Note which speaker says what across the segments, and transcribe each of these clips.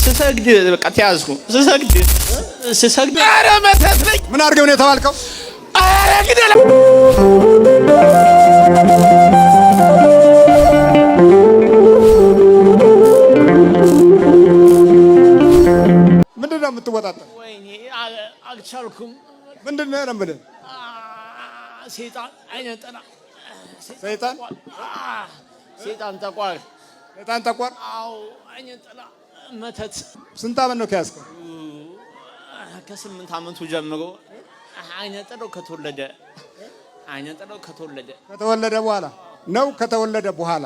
Speaker 1: ስሰግድ በቃ ተያዝኩ። ስሰግድ ኧረ መተት ነኝ።
Speaker 2: ምን አድርገው ነው የተባልከው?
Speaker 1: ኧረ ግደለ
Speaker 2: ምንድን ነው የምትወጣጠው?
Speaker 1: ወይኔ አልቻልኩም።
Speaker 2: ምንድን ነው የምልህ?
Speaker 1: ሰይጣን አይነጠላ
Speaker 2: ሰይጣን
Speaker 1: ሰይጣን ተቋር
Speaker 2: ሰይጣን ተቋር።
Speaker 1: አዎ አይነጠላ መተት።
Speaker 2: ስንት ዓመት ነው ከያዝከው?
Speaker 1: ከ8 ዓመቱ ጀምሮ አይነጠላው ከተወለደ
Speaker 2: ከተወለደ በኋላ ነው። ከተወለደ በኋላ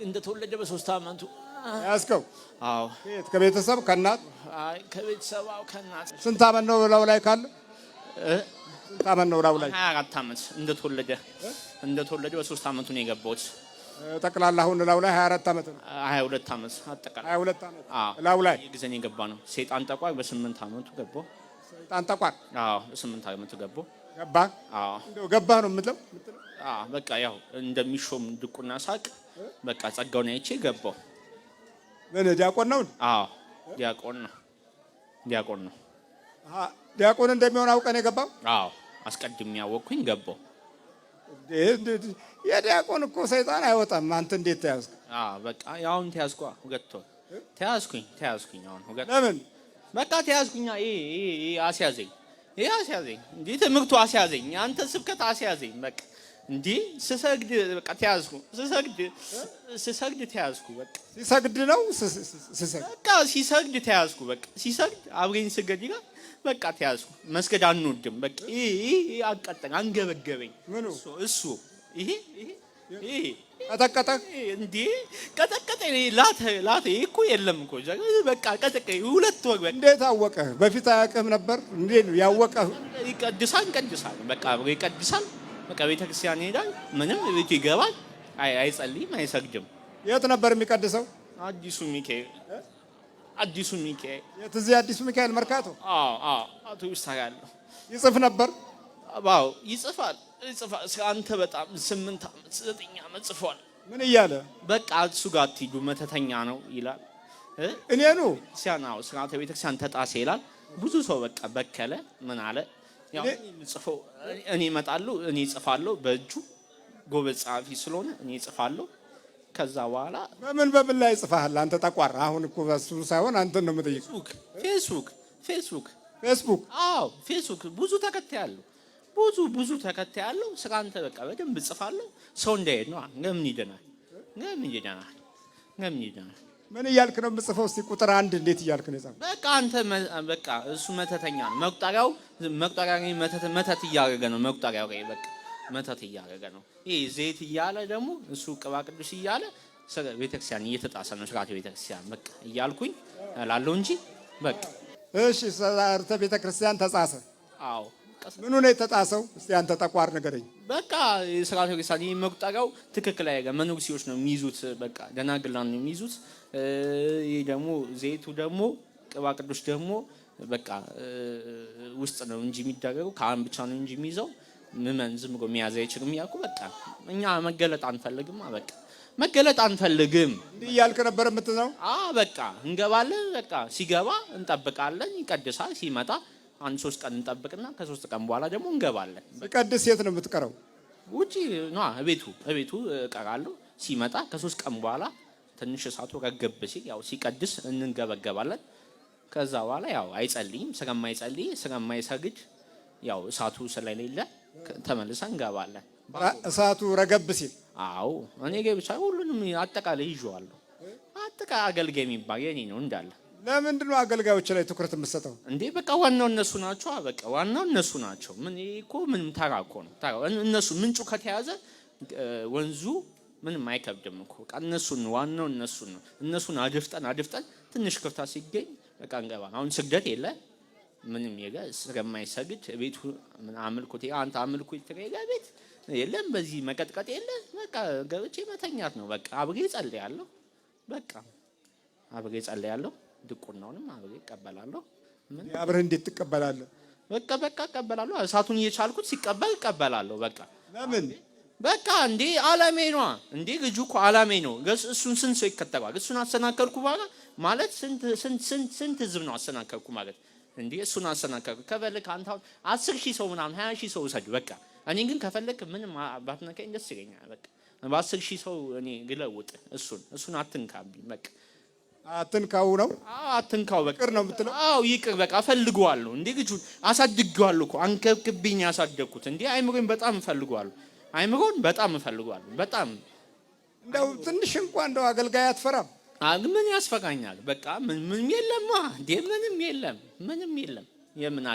Speaker 1: እንደተወለደ በ3 ዓመቱ
Speaker 2: ያዝከው?
Speaker 1: አዎ።
Speaker 2: ከቤተሰብ ከእናት?
Speaker 1: አይ ከቤተሰብ ከእናት።
Speaker 2: ስንት ዓመት ነው ላው ላይ ካለ? ስንት ዓመት ነው ላው ላይ?
Speaker 1: 24 ዓመት እንደተወለደ በ3 ዓመቱ ነው የገባሁት።
Speaker 2: ጠቅላላ አሁን ላው ላይ 24 ዓመት ነው።
Speaker 1: 22 ዓመት አጠቃላይ
Speaker 2: 22 ዓመት
Speaker 1: አዎ።
Speaker 2: ላው ላይ
Speaker 1: የጊዜን የገባ ነው። ሰይጣን ጠቋር በ8 ዓመቱ ገባሁ።
Speaker 2: ሰይጣን ጠቋር?
Speaker 1: አዎ በ8 ዓመቱ ገባሁ።
Speaker 2: ገባ?
Speaker 1: አዎ።
Speaker 2: እንደው ገባህ ነው የምትለው?
Speaker 1: አዎ በቃ ያው እንደሚሾም ድቁና ሳቅ በቃ ጸጋውን አይቼ ገባሁ።
Speaker 2: ምን ዲያቆን ነው?
Speaker 1: አዎ ዲያቆን ነው።
Speaker 2: ዲያቆን እንደሚሆን አውቀን የገባው?
Speaker 1: አዎ አስቀድሜ ያወቅኩኝ ገባሁ።
Speaker 2: የዲያቆን እኮ ሰይጣን አይወጣም። አንተ እንዴት ተያዝክ?
Speaker 1: አዎ በቃ ያውን ተያዝኩ። ሁለት ወር ተያዝኩኝ። አሁን ሁለት
Speaker 2: ለምን
Speaker 1: በቃ ተያዝኩኛ። አስያዘኝ እንዴ ትምህርቱ አስያዘኝ። አንተ ስብከት አስያዘኝ። በቃ እንዴ ስሰግድ በቃ ተያዝኩ። ስሰግድ ተያዝኩ። በቃ
Speaker 2: ሲሰግድ ነው
Speaker 1: በቃ ሲሰግድ ተያዝኩ። በቃ ሲሰግድ አብረኝ ስገድ ይላል። በቃ ተያዝኩ። መስገድ አንወድም። በቃ አቃጠኝ፣ አንገበገበኝ። እሱ ይሄ
Speaker 2: ቀጠቀጠ
Speaker 1: እንዴ ቀጠቀጠኝ። ላተ እኮ የለም እኮ በቃ ቀጠቀኝ። ሁለት ወር በቃ።
Speaker 2: እንዴት አወቀ? በፊት አያውቅም ነበር? እንዴት ነው ያወቀ?
Speaker 1: ይቀድሳል በቃ ይቀድሳል። በቃ ቤተክርስቲያን ይሄዳል። ምንም ቤቱ ይገባል። አይጸልይም፣ አይሰግድም።
Speaker 2: የት ነበር የሚቀድሰው?
Speaker 1: አዲሱ ሚካኤል።
Speaker 2: የት? እዚህ አዲሱ ሚካኤል መርካቶ?
Speaker 1: አዎ አቶ ይስታያለሁ።
Speaker 2: ይጽፍ ነበር?
Speaker 1: አዎ ይጽፋል። አንተ በጣም 8 ዓመት 9 ዓመት ጽፏል።
Speaker 2: ምን እያለ?
Speaker 1: በቃ እሱ ጋር አትሂዱ መተተኛ ነው ይላል።
Speaker 2: እኔኑ
Speaker 1: ሲያናው ስርዓተ ቤተክርስቲያን ተጣሰ ይላል። ብዙ ሰው በቃ በከለ። ምን አለ? ያው ጽፈው እኔ እመጣለሁ፣ እኔ እጽፋለሁ። በእጁ ጎበዝ ጸሐፊ ስለሆነ እኔ እጽፋለሁ። ከዛ በኋላ
Speaker 2: በምን ላይ ጽፋሃል አንተ ጠቋር? አሁን እኮ በሱ ሳይሆን አንተን ነው የምጠይቀው። ፌስቡክ? አዎ
Speaker 1: ፌስቡክ ብዙ ተከታይ አለው። ብዙ ተከታይ አለው። ስለ አንተ በቃ በደንብ እጽፋለሁ። ሰው እንዳይሄድ ነው። ለምን ይደናል?
Speaker 2: ምን እያልክ ነው የምጽፈው? እስቲ ቁጥር 1 እንዴት እያልክ ነው የጻፈው?
Speaker 1: በቃ አንተ በቃ እሱ መተተኛ ነው። መቁጠሪያው መተት እያደረገ ነው። መቁጠሪያው ላይ በቃ መተት እያደረገ ነው። ይሄ ዘይት እያለ ደግሞ እሱ ቅባ ቅዱስ እያለ ቤተክርስቲያን እየተጣሰ ነው። ስርዓተ ቤተክርስቲያን በቃ እያልኩኝ እላለሁ እንጂ በቃ
Speaker 2: እሺ። ስርዓተ ቤተክርስቲያን ተጣሰ?
Speaker 1: አዎ።
Speaker 2: ምኑ ነው የተጣሰው? እስቲ አንተ ጠቋር ንገረኝ።
Speaker 1: በቃ ስርዓተ ቤተክርስቲያን ይሄ መቁጠሪያው ትክክል አይደለም። መነኩሴዎች ነው የሚይዙት። በቃ ደናግላን ነው የሚይዙት። ይሄ ደግሞ ዘይቱ ደግሞ ቅባ ቅዱስ ደግሞ በቃ ውስጥ ነው እንጂ የሚደረገው ከአን ብቻ ነው እንጂ የሚይዘው ምመን ዝም ብሎ መያዝ አይችልም። ያልኩ በቃ እኛ መገለጥ አንፈልግም። በቃ መገለጥ አንፈልግም።
Speaker 2: እንዲህ እያልክ ነበር የምትለው?
Speaker 1: በቃ እንገባለን። በቃ ሲገባ እንጠብቃለን። ይቀድሳል። ሲመጣ 1-3 ቀን እንጠብቅና ከ3 ቀን በኋላ ደግሞ እንገባለን።
Speaker 2: ሲቀድስ የት ነው የምትቀረው?
Speaker 1: ውጪ ነው። እቤቱ እቀራለሁ። ሲመጣ ከ3 ቀን በኋላ ትንሽ እሳቱ ረገብ ሲል ያው ሲቀድስ እንገበገባለን። ከዛ በኋላ ያው አይጸልይም። ስለማይሰግድ ያው እሳቱ ስለሌለ ተመልሰን እንገባለን።
Speaker 2: እሳቱ ረገብ ሲል?
Speaker 1: አዎ እኔ ብቻ ሁሉንም አጠቃላይ ይዤዋለሁ። አጠቃላይ አገልጋይ የሚባል የኔ ነው እንዳለ።
Speaker 2: ለምንድን ነው አገልጋዮች ላይ ትኩረት የምትሰጠው?
Speaker 1: እንዴ በቃ ዋናው እነሱ ናቸው። በቃ ዋናው እነሱ ናቸው። ምን እኮ ምንም ተራ እኮ ነው። እነሱ ምንጩ ከተያዘ ወንዙ ምንም አይከብድም እኮ። በቃ ዋናው እነሱን አድፍጠን ትንሽ ክፍታ ሲገኝ በቃ እንገባ። አሁን ስግደት የለ ምንም የለ ስለማይሰግድ ቤቱ ምን አምልኮት አንተ አምልኮት ቤት የለም። በዚህ መቀጥቀጥ የለ። በቃ ገብቼ መተኛት ነው። በቃ አብሬ ጸልያለሁ። ድቁናውንም አብሬ እቀበላለሁ። ምን
Speaker 2: አብረህ እንዴት ትቀበላለህ?
Speaker 1: በቃ እቀበላለሁ። እሳቱን እየቻልኩት ሲቀበል እቀበላለሁ። በቃ
Speaker 2: ለምን
Speaker 1: በቃ እንዴ አላሜ ነው እንዴ ልጁ እኮ አላሜ ነው። እሱን ስንት ሰው ይከተላል? እሱን አሰናከልኩ ማለት ስንት ህዝብ ነው አሰናከልኩ ማለት እንዴ? እሱን አሰናከልኩ። ከፈለክ አንተ 10,000 ሰው ምናምን 20,000 ሰው ውሰድ በቃ። እኔ ግን ከፈለክ ምንም ባትነካኝ ደስ ይለኛል። በቃ በ10,000 ሰው እኔ ግለውጥ። እሱን አትንካብኝ በቃ።
Speaker 2: አትንካው ነው?
Speaker 1: አዎ አትንካው በቃ።
Speaker 2: ይቅር ነው የምትለው?
Speaker 1: አዎ ይቅር በቃ። እፈልገዋለሁ እንዴ ልጁን አሳድጌዋለሁ እኮ አንከብክብኝ ያሳደግኩት እንዴ። አይምሮን በጣም እፈልገዋለሁ። አይምሮን በጣም እፈልገዋለሁ። በጣም
Speaker 2: እንደው ትንሽ እንኳን እንደው አገልጋይ አትፈራም?
Speaker 1: ምን ያስፈራኛል? በቃ ምንም የለማ እንዴ ምንም የለም። የምን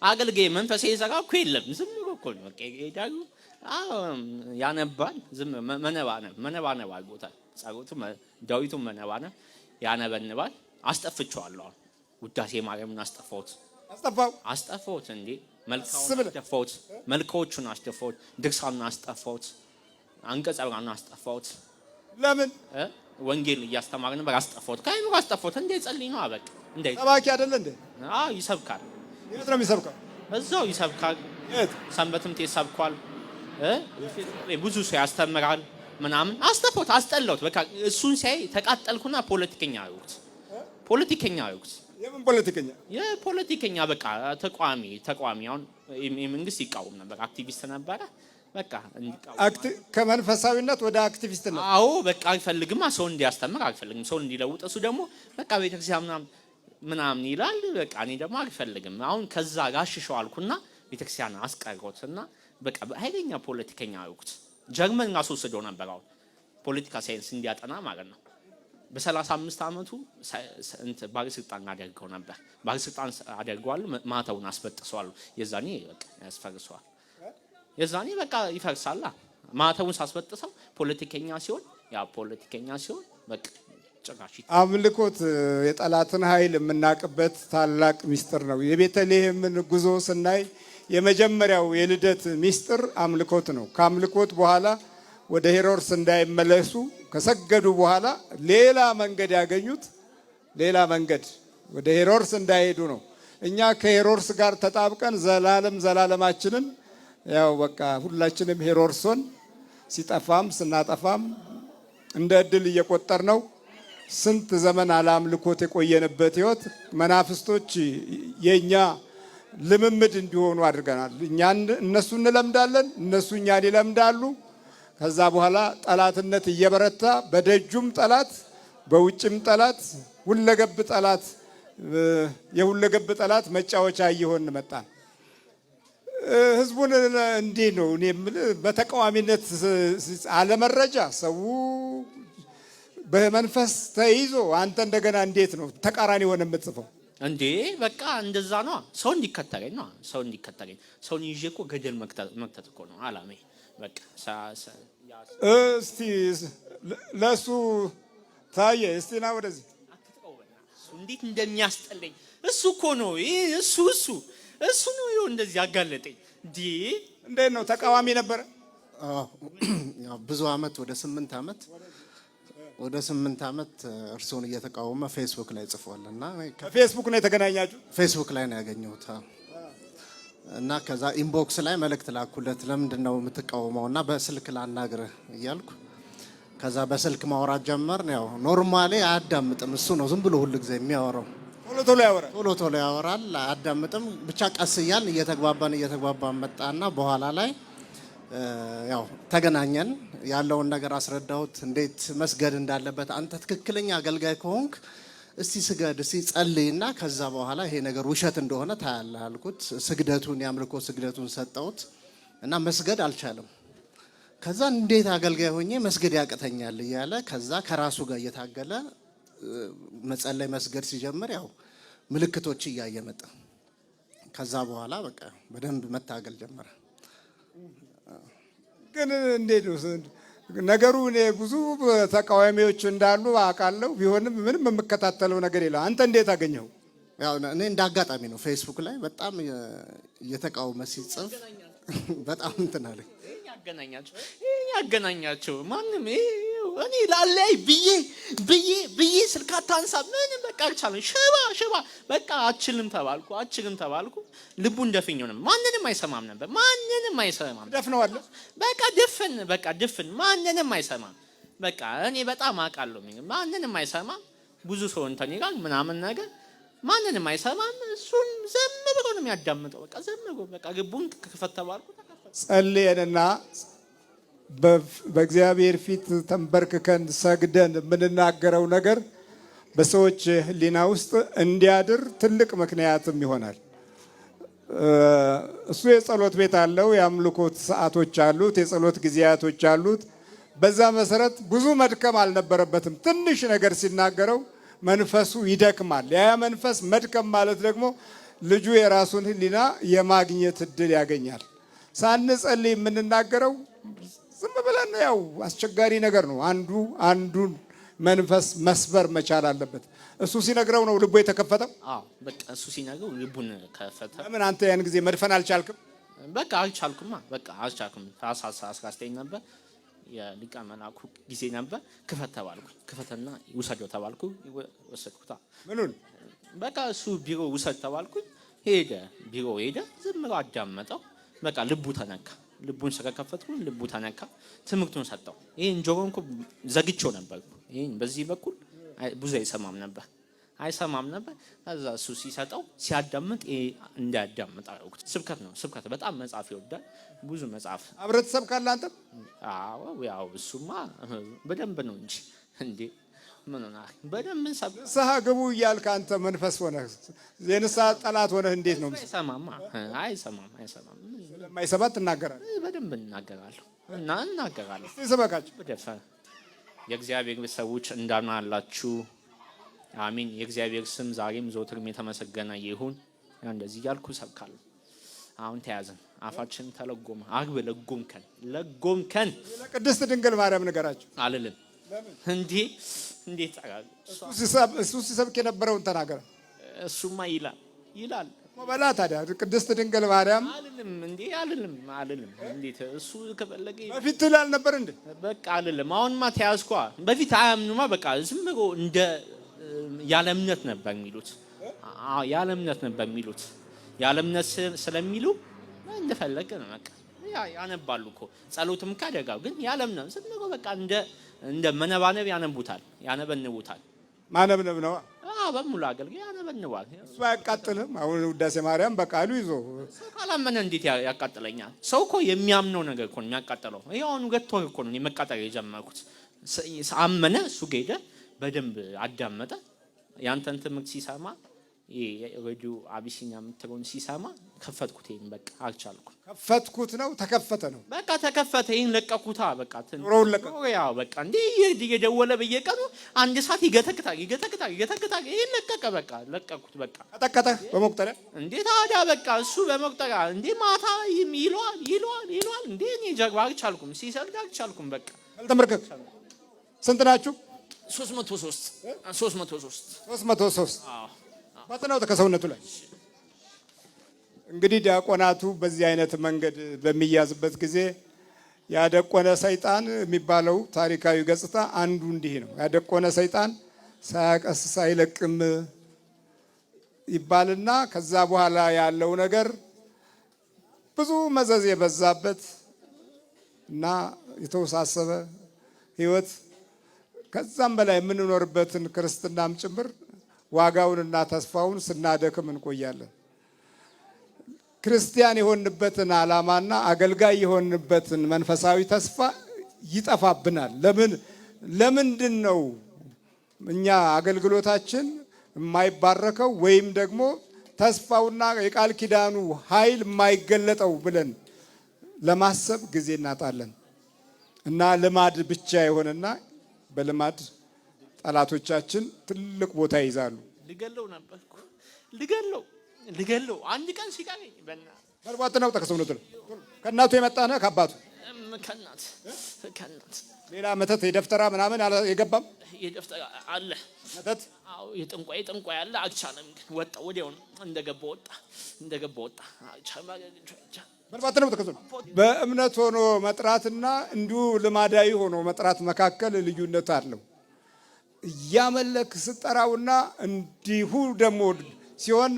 Speaker 1: አገልጋይ መንፈሴ ይሰራ እኮ የለም። ዝም ብሎ እኮ ነው በቃ ይሄዳሉ። አዎ ያነባል። ዝም መነባነብ አድርጎታል። ጸሎቱ ዳዊቱ መነባነብ ያነበንባል። አስጠፍቼዋለሁ። ውዳሴ ማርያምን አስጠፋሁት እንዴ መልካዎቹን አስጠፋሁት። ድርሳኑን አስጠፋሁት። አንቀጸ ብርሃኑን አስጠፋሁት።
Speaker 2: ለምን?
Speaker 1: ወንጌል እያስተማረ ነበር። አስጠፋሁት። ከአይምሮ አስጠፋሁት። እንዴ ጸልይ ነው በቃ። እንዴ
Speaker 2: ሰባኪ አይደለ እንዴ?
Speaker 1: አዎ ይሰብካል።
Speaker 2: የት ነው የሚሰብከው?
Speaker 1: እዛው ይሰብካል። ሰንበትም ተሰብኳል። ብዙ ሰው ያስተምራል ምናምን። አስጠፋሁት፣ አስጠላሁት በቃ። እሱን ሲያይ ተቃጠልኩና ፖለቲከኛ አልኩት።
Speaker 2: የምን ፖለቲከኛ?
Speaker 1: የፖለቲከኛ በቃ ተቋሚ አሁን የመንግስት ይቃወም ነበር። አክቲቪስት ነበረ በቃ።
Speaker 2: ከመንፈሳዊነት ወደ አክቲቪስትነት?
Speaker 1: አዎ በቃ አልፈልግም። ሰው እንዲያስተምር አልፈልግም። ሰው እንዲለውጥ። እሱ ደግሞ በቃ ቤተክርስቲያን ምናምን ይላል። በቃ እኔ ደግሞ አልፈልግም። አሁን ከዛ ጋሽሸው አልኩና ቤተክርስቲያን አስቀረውትና በቃ ኃይለኛ ፖለቲከኛ አልኩት። ጀርመን አስወስደው ነበር አሁን ፖለቲካ ሳይንስ እንዲያጠና ማለት ነው። በ35 ዓመቱ ባለስልጣን አደርገው ነበር። ባለስልጣን አደርገዋል። ማተውን አስበጥሰዋል። የዛኔ በቃ ያስፈርሰዋል። የዛኔ በቃ ይፈርሳል። ማተውን ሳስበጥሰው ፖለቲከኛ ሲሆን በቃ ጭራሽ
Speaker 2: አምልኮት የጠላትን ኃይል የምናውቅበት ታላቅ ሚስጥር ነው። የቤተልሔምን ጉዞ ስናይ የመጀመሪያው የልደት ሚስጥር አምልኮት ነው። ከአምልኮት በኋላ ወደ ሄሮድስ እንዳይመለሱ ከሰገዱ በኋላ ሌላ መንገድ ያገኙት፣ ሌላ መንገድ ወደ ሄሮድስ እንዳይሄዱ ነው። እኛ ከሄሮድስ ጋር ተጣብቀን ዘላለማችንን ያው በቃ ሁላችንም ሄሮድሶን ሲጠፋም ስናጠፋም እንደ እድል እየቆጠር ነው። ስንት ዘመን አለአምልኮት የቆየንበት ህይወት መናፍስቶች የኛ ልምምድ እንዲሆኑ አድርገናል። እነሱ እንለምዳለን፣ እነሱ እኛን ይለምዳሉ። ከዛ በኋላ ጠላትነት እየበረታ በደጁም ጠላት በውጭም ጠላት የሁለገብ ጠላት መጫወቻ እየሆን መጣን። ህዝቡን እንዴት ነው እኔ በተቃዋሚነት አለመረጃ ሰው በመንፈስ ተይዞ አንተ እንደገና እንዴት ነው ተቃራኒ ሆነ የምትጽፈው
Speaker 1: እንዴ? በቃ እንደዛ ነው። ሰው እንዲከተለኝ ሰውን ይዤ እኮ ገደል መክተት እኮ ነው አላሜ። በቃ
Speaker 2: እስቲ ለሱ ታየ። እስቲ ና ወደዚህ።
Speaker 1: እንዴት እንደሚያስጠለኝ እሱ እኮ ነው። እሱ ነው ይኸው እንደዚህ ያጋለጠኝ።
Speaker 2: እንዴት ነው ተቃዋሚ ነበረ?
Speaker 3: ብዙ አመት ወደ 8 ዓመት እርሶን እየተቃወመ ፌስቡክ ላይ ጽፏል። እና
Speaker 2: ፌስቡክ ነው የተገናኛችሁ?
Speaker 3: ፌስቡክ ላይ ነው ያገኘሁት። እና ከዛ ኢንቦክስ ላይ መልእክት ላኩለት። ለምንድን ነው የምትቃወመው? እና በስልክ ላናግርህ እያልኩ ከዛ በስልክ ማውራት ጀመር። ያው ኖርማሊ አያዳምጥም። እሱ ነው ዝም ብሎ ሁሉ ጊዜ የሚያወራው። ቶሎ ያወራል፣ አያዳምጥም። ብቻ ቀስ እያልን እየተግባባን መጣና በኋላ ላይ ያው ተገናኘን። ያለውን ነገር አስረዳሁት፣ እንዴት መስገድ እንዳለበት። አንተ ትክክለኛ አገልጋይ ከሆንክ እስቲ ስገድ፣ እስቲ ጸልይና ከዛ በኋላ ይሄ ነገር ውሸት እንደሆነ ታያለህ አልኩት። የአምልኮ ስግደቱን ሰጠሁት እና መስገድ አልቻለም። ከዛ እንዴት አገልጋይ ሆኜ መስገድ ያቅተኛል እያለ ከዛ ከራሱ ጋር እየታገለ መጸለይ መስገድ ሲጀምር ያው ምልክቶች እያየ መጣ። ከዛ በኋላ በቃ በደንብ መታገል ጀመረ።
Speaker 2: ግን እንዴት ነው ነገሩ? እኔ ብዙ ተቃዋሚዎች እንዳሉ አውቃለሁ። ቢሆንም ምንም የምከታተለው ነገር የለም። አንተ እንዴት አገኘው?
Speaker 3: ያው እኔ እንደ አጋጣሚ ነው ፌስቡክ ላይ በጣም እየተቃወመ ሲጽፍ በጣም እንትን አለኝ።
Speaker 1: ያገናኛቸው ማንም እኔ ላለይ ብዬ ስልክ አታንሳ ምንም በቃ አልቻለም። ሽባ በቃ አችልም ተባልኩ። ልቡን ደፍኘው ነበር። ማንንም አይሰማም ነበር።
Speaker 2: ደፍነዋለሁ
Speaker 1: በቃ ድፍን ማንንም አይሰማም። በቃ እኔ በጣም አውቃለሁ ማንንም አይሰማም። ብዙ ሰው እንትን ይላል ምናምን ነገር ማንንም አይሰማም። እሱን ዝም ብሎ ነው የሚያዳምጠው። በቃ ዝም ብሎ በቃ ግቡን ክፈት ተባልኩ።
Speaker 2: ጸልየንና በእግዚአብሔር ፊት ተንበርክከን ሰግደን የምንናገረው ነገር በሰዎች ሕሊና ውስጥ እንዲያድር ትልቅ ምክንያትም ይሆናል። እሱ የጸሎት ቤት አለው፣ የአምልኮት ሰዓቶች አሉት፣ የጸሎት ጊዜያቶች አሉት። በዛ መሰረት ብዙ መድከም አልነበረበትም። ትንሽ ነገር ሲናገረው መንፈሱ ይደክማል። ያ መንፈስ መድከም ማለት ደግሞ ልጁ የራሱን ሕሊና የማግኘት እድል ያገኛል። ሳንጸልይ የምንናገረው ዝም ብለን ያው አስቸጋሪ ነገር ነው። አንዱን መንፈስ መስበር መቻል አለበት። እሱ ሲነግረው ነው ልቡ የተከፈተው።
Speaker 1: በቃ እሱ ሲነግረው ልቡን ከፈተ።
Speaker 2: ለምን አንተ ያን ጊዜ መድፈን አልቻልክም?
Speaker 1: በቃ አልቻልኩም። ታኅሳስ 19 ነበር የሊቀ መላኩ ጊዜ ነበር። ክፈት ተባልኩ። ክፈትና ውሰደው ተባልኩ። ወሰድኩታ።
Speaker 2: ምኑን?
Speaker 1: በቃ እሱ ቢሮ ውሰድ ተባልኩ። ቢሮ ሄደ። ዝም ብሎ አዳመጠው። በቃ ልቡ ተነካ። ልቡን ስለከፈትኩ ልቡ ተነካ። ትምህርቱን ሰጠው። ይሄን ጆሮን እኮ ዘግቼው ነበር። ይሄን በዚህ በኩል ብዙ አይሰማም ነበር። ከዛ እሱ ሲሰጠው ሲያዳምጥ እንዳያዳምጥ አደረኩት። ስብከት በጣም መጽሐፍ ይወዳል። ብዙ መጽሐፍ
Speaker 2: ህብረተሰብ ካለ አንተ?
Speaker 1: አዎ ያው እሱማ በደንብ ነው እንጂ ምን ሆነ በደንብ
Speaker 2: ንስሐ ግቡ እያልክ አንተ መንፈስ ሆነህ የንስሐ ጠላት ሆነህ እንዴት ነው?
Speaker 1: አይሰማም።
Speaker 2: ስለማይሰማ ትናገራለህ?
Speaker 1: በደንብ እናገራለሁ።
Speaker 2: እስቲ ስበካቸው።
Speaker 1: የእግዚአብሔር ሰዎች እንደምን አላችሁ? አሜን። የእግዚአብሔር ስም ዛሬም ዘወትርም የተመሰገነ ይሁን። እንደዚህ እያልኩ ሰብካለሁ። አሁን ተያዘን፣ አፋችን ተለጎመ። አግብ ለጎምከን
Speaker 2: ቅድስት ድንግል ማርያም ንገራቸው
Speaker 1: አልልም። እንዴት
Speaker 2: እሱ ሲሰብክ የነበረውን ተናገረ።
Speaker 1: እሱማ ይላል
Speaker 2: በላ ታዲያ ቅድስት ድንግል ማርያም
Speaker 1: አልልም። እንዴት እሱ ከፈለገ
Speaker 2: በፊት ትላል ነበር እንዴ?
Speaker 1: በቃ አልልም። አሁንማ ተያዝኳ። በፊት አያምኑማ። በቃ ዝም ብሎ እንደ ያለ እምነት ነበር የሚሉት። ያለ እምነት ስለሚሉ እንደፈለገ ነው። በቃ ያነባሉ እኮ ጸሎትም ካደጋው ግን ያለ እምነት ዝም ብሎ በቃ እንደ መነባነብ ያነበንቡታል።
Speaker 2: ማነብነብ ነው።
Speaker 1: በሙሉ አገልጋይ ያነበንባል።
Speaker 2: እሱ አያቃጥልም። አሁን ውዳሴ ማርያም በቃሉ ይዞ
Speaker 1: ሰው ካላመነ እንዴት ያቃጥለኛል? ሰው እኮ የሚያምነው ነገር እኮ ነው የሚያቃጥለው። ይሄ አሁን ገቶ እኮ ነው የመቃጠል የጀመርኩት። አመነ። እሱ ሄደ፣ በደንብ አዳመጠ። ያንተን ትምህርት ሲሰማ ሬዲዮ አቢሲኒያ የምትለውን ሲሰማ ከፈትኩት። ይሄን በቃ አልቻልኩም።
Speaker 2: ከፈትኩት ነው ተከፈተ ነው
Speaker 1: በቃ ተከፈተ። ይሄን ለቀኩታ። በቃ
Speaker 2: ኑሮውን ለቀቁ።
Speaker 1: ያው በቃ እንዴ እየደወለ በየቀኑ አንድ ሰዓት ይገተክታል። ይሄን ለቀቀ። በቃ ለቀኩት። በቃ
Speaker 2: ተቀጠ በመቁጠሪያ
Speaker 1: እንዴ ታዲያ በቃ እሱ በመቁጠሪያ እንዴ ማታ ይሏል እንዴ እኔ ጀግባ አልቻልኩም። ሲሰልድ አልቻልኩም። በቃ
Speaker 2: አልተመረከክ። ስንት ናችሁ?
Speaker 1: 303
Speaker 2: ባጥናው ከሰውነቱ ላይ እንግዲህ ዲያቆናቱ በዚህ አይነት መንገድ በሚያዝበት ጊዜ ያደቆነ ሰይጣን የሚባለው ታሪካዊ ገጽታ አንዱ እንዲህ ነው። ያደቆነ ሰይጣን ሳያቀስስ አይለቅም ይባልና ከዛ በኋላ ያለው ነገር ብዙ መዘዝ የበዛበት እና የተወሳሰበ ሕይወት ከዛም በላይ የምንኖርበትን ክርስትናም ጭምር ዋጋውንና ተስፋውን ስናደክም እንቆያለን። ክርስቲያን የሆንበትን ዓላማና አገልጋይ የሆንበትን መንፈሳዊ ተስፋ ይጠፋብናል። ለምንድን ነው እኛ አገልግሎታችን የማይባረከው ወይም ደግሞ ተስፋውና የቃል ኪዳኑ ኃይል የማይገለጠው ብለን ለማሰብ ጊዜ እናጣለን እና ልማድ ብቻ የሆነና በልማድ ጠላቶቻችን ትልቅ ቦታ ይይዛሉ።
Speaker 1: ልገለው ነበርኩ አንድ ቀን ሲቀረኝ
Speaker 2: በልቧት ነው ተከሰውነቱ ከእናቱ የመጣ ነህ ከአባቱ
Speaker 1: ከእናት
Speaker 2: ሌላ መተት የደፍተራ ምናምን የገባም
Speaker 1: የደፍተራ አለ
Speaker 2: መተት
Speaker 1: የጥንቋይ አለ። አልቻለም ግን ወጣ። ወዲያው እንደገባ ወጣ።
Speaker 2: በልባት ነው ተከሰሉ። በእምነት ሆኖ መጥራትና እንዲሁ ልማዳዊ ሆኖ መጥራት መካከል ልዩነት አለው። እያመለክ ስጠራውና እንዲሁ ደግሞ ሲሆን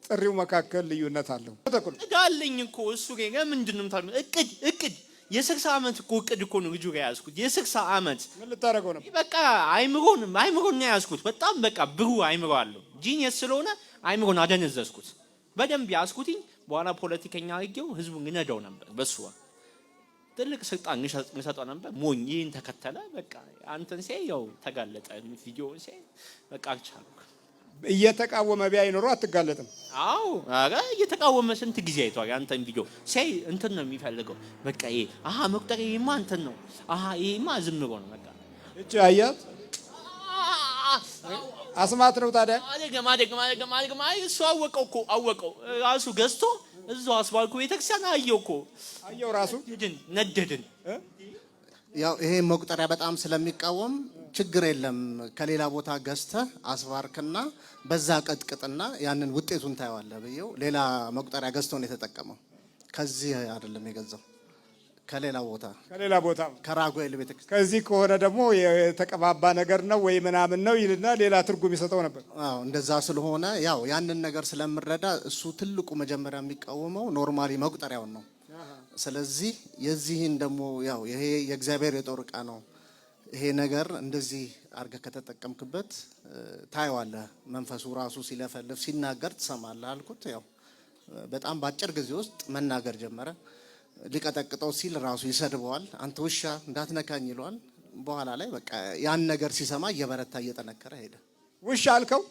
Speaker 2: ጥሪው መካከል ልዩነት አለው።
Speaker 1: እዳለኝ እኮ እሱ ጋር ምንድነው ታዲያ? እቅድ የ60 ዓመት እኮ እቅድ እኮ ነው ልጁ ጋር ያዝኩት። የ60 ዓመት
Speaker 2: ምን ልታረገው ነው?
Speaker 1: በቃ አይምሮን ነው ያዝኩት። በጣም በቃ ብሩ አይምሮ አለው። ጂኒየስ ስለሆነ አይምሮን አደነዘዝኩት። በደንብ ያዝኩትኝ። በኋላ ፖለቲከኛ አድርጌው ህዝቡን ግነደው ነበር። በሱ ትልቅ ስልጣን እንሰጠው ነበር። ሞኝ ይህን ተከተለ። በቃ አንተን ሲያይ ያው ተጋለጠ። ቪዲዮውን ሲያይ በቃ አልቻልኩ።
Speaker 2: እየተቃወመ ቢያይ ኖሮ አትጋለጥም።
Speaker 1: አዎ አረ እየተቃወመ ስንት ጊዜ አይቷል። አንተን ቪዲዮ ሲያይ እንትን ነው የሚፈልገው። በቃ ይሄ መቁጠሪያማ እንትን ነው። ይሄማ ዝም ብሎ ነው በቃ።
Speaker 2: እቺ አያት አስማት ነው ታዲያ።
Speaker 1: አደገማ እሱ አወቀው ራሱ ገዝቶ እዛው አስባልኩ ቤተክርስቲያን አየው ራሱ ነደድን።
Speaker 3: ያው ይሄ መቁጠሪያ በጣም ስለሚቃወም ችግር የለም ከሌላ ቦታ ገዝተህ አስባርክና በዛ ቀጥቅጥና ያንን ውጤቱን ታየዋለህ ብዬው ሌላ መቁጠሪያ ገዝቶ ነው የተጠቀመው። ከዚህ አይደለም የገዛው ከሌላ ቦታ ከራጉኤል ቤተክርስቲያን። ከዚህ ከሆነ ደግሞ የተቀባባ ነገር ነው ወይ ምናምን ነው ይልና ሌላ ትርጉም ይሰጠው ነበር። አዎ እንደዛ ስለሆነ ያው ያንን ነገር ስለምረዳ እሱ ትልቁ መጀመሪያ የሚቃወመው ኖርማሊ መቁጠሪያውን ነው። ስለዚህ የዚህን ደግሞ ያው ይሄ የእግዚአብሔር የጦር ዕቃ ነው። ይሄ ነገር እንደዚህ አድርገህ ከተጠቀምክበት ታየዋለህ። መንፈሱ ራሱ ሲለፈልፍ ሲናገር ትሰማለህ አልኩት። ያው በጣም በአጭር ጊዜ ውስጥ መናገር ጀመረ። ሊቀጠቅጠው ሲል ራሱ ይሰድበዋል። አንተ ውሻ እንዳትነካኝ ይለዋል። በኋላ ላይ በቃ ያን ነገር ሲሰማ እየበረታ እየጠነከረ ሄደ።
Speaker 2: ውሻ አልከው?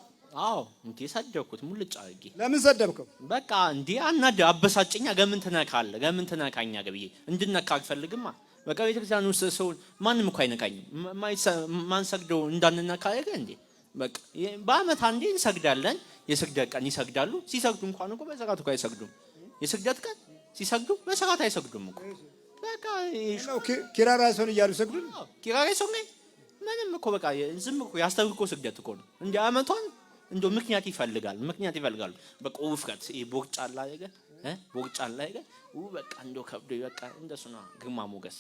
Speaker 1: አዎ እንዴ ሰደብኩት ሙልጭ አድርጌ።
Speaker 2: ለምን ሰደብከው?
Speaker 1: በቃ እንዴ አበሳጨኛ። ገምን ትነካኛ ገብዬ እንድነካ አልፈልግማ። በቃ ቤተክርስቲያን ውስጥ ሰው ማንም እኮ አይነካኝም። ማንሰግደው እንዳንነካ ያገ እንዴ በቃ በአመት አንዴ እንሰግዳለን። የስግደት ቀን ይሰግዳሉ። ሲሰግዱ እንኳን እኮ በሰዓቱ እኮ አይሰግዱም። የስግደት ቀን ሲሰግዱ በሰዓት አይሰግዱም እኮ በቃ
Speaker 2: ኪራራሶን እያሉ ሰግዱ።
Speaker 1: ኪራራሶን ላይ ምንም እኮ በቃ ዝም እኮ ያስተውልኮ ስግደት እኮ ነው። እንደ አመቷን እንደ ምክንያት ይፈልጋሉ። በቃ ውፍረት ቦርጫ አለ አይገ በቃ እንደው ከብዶ በቃ እንደሱ ነው። ግርማ ሞገስ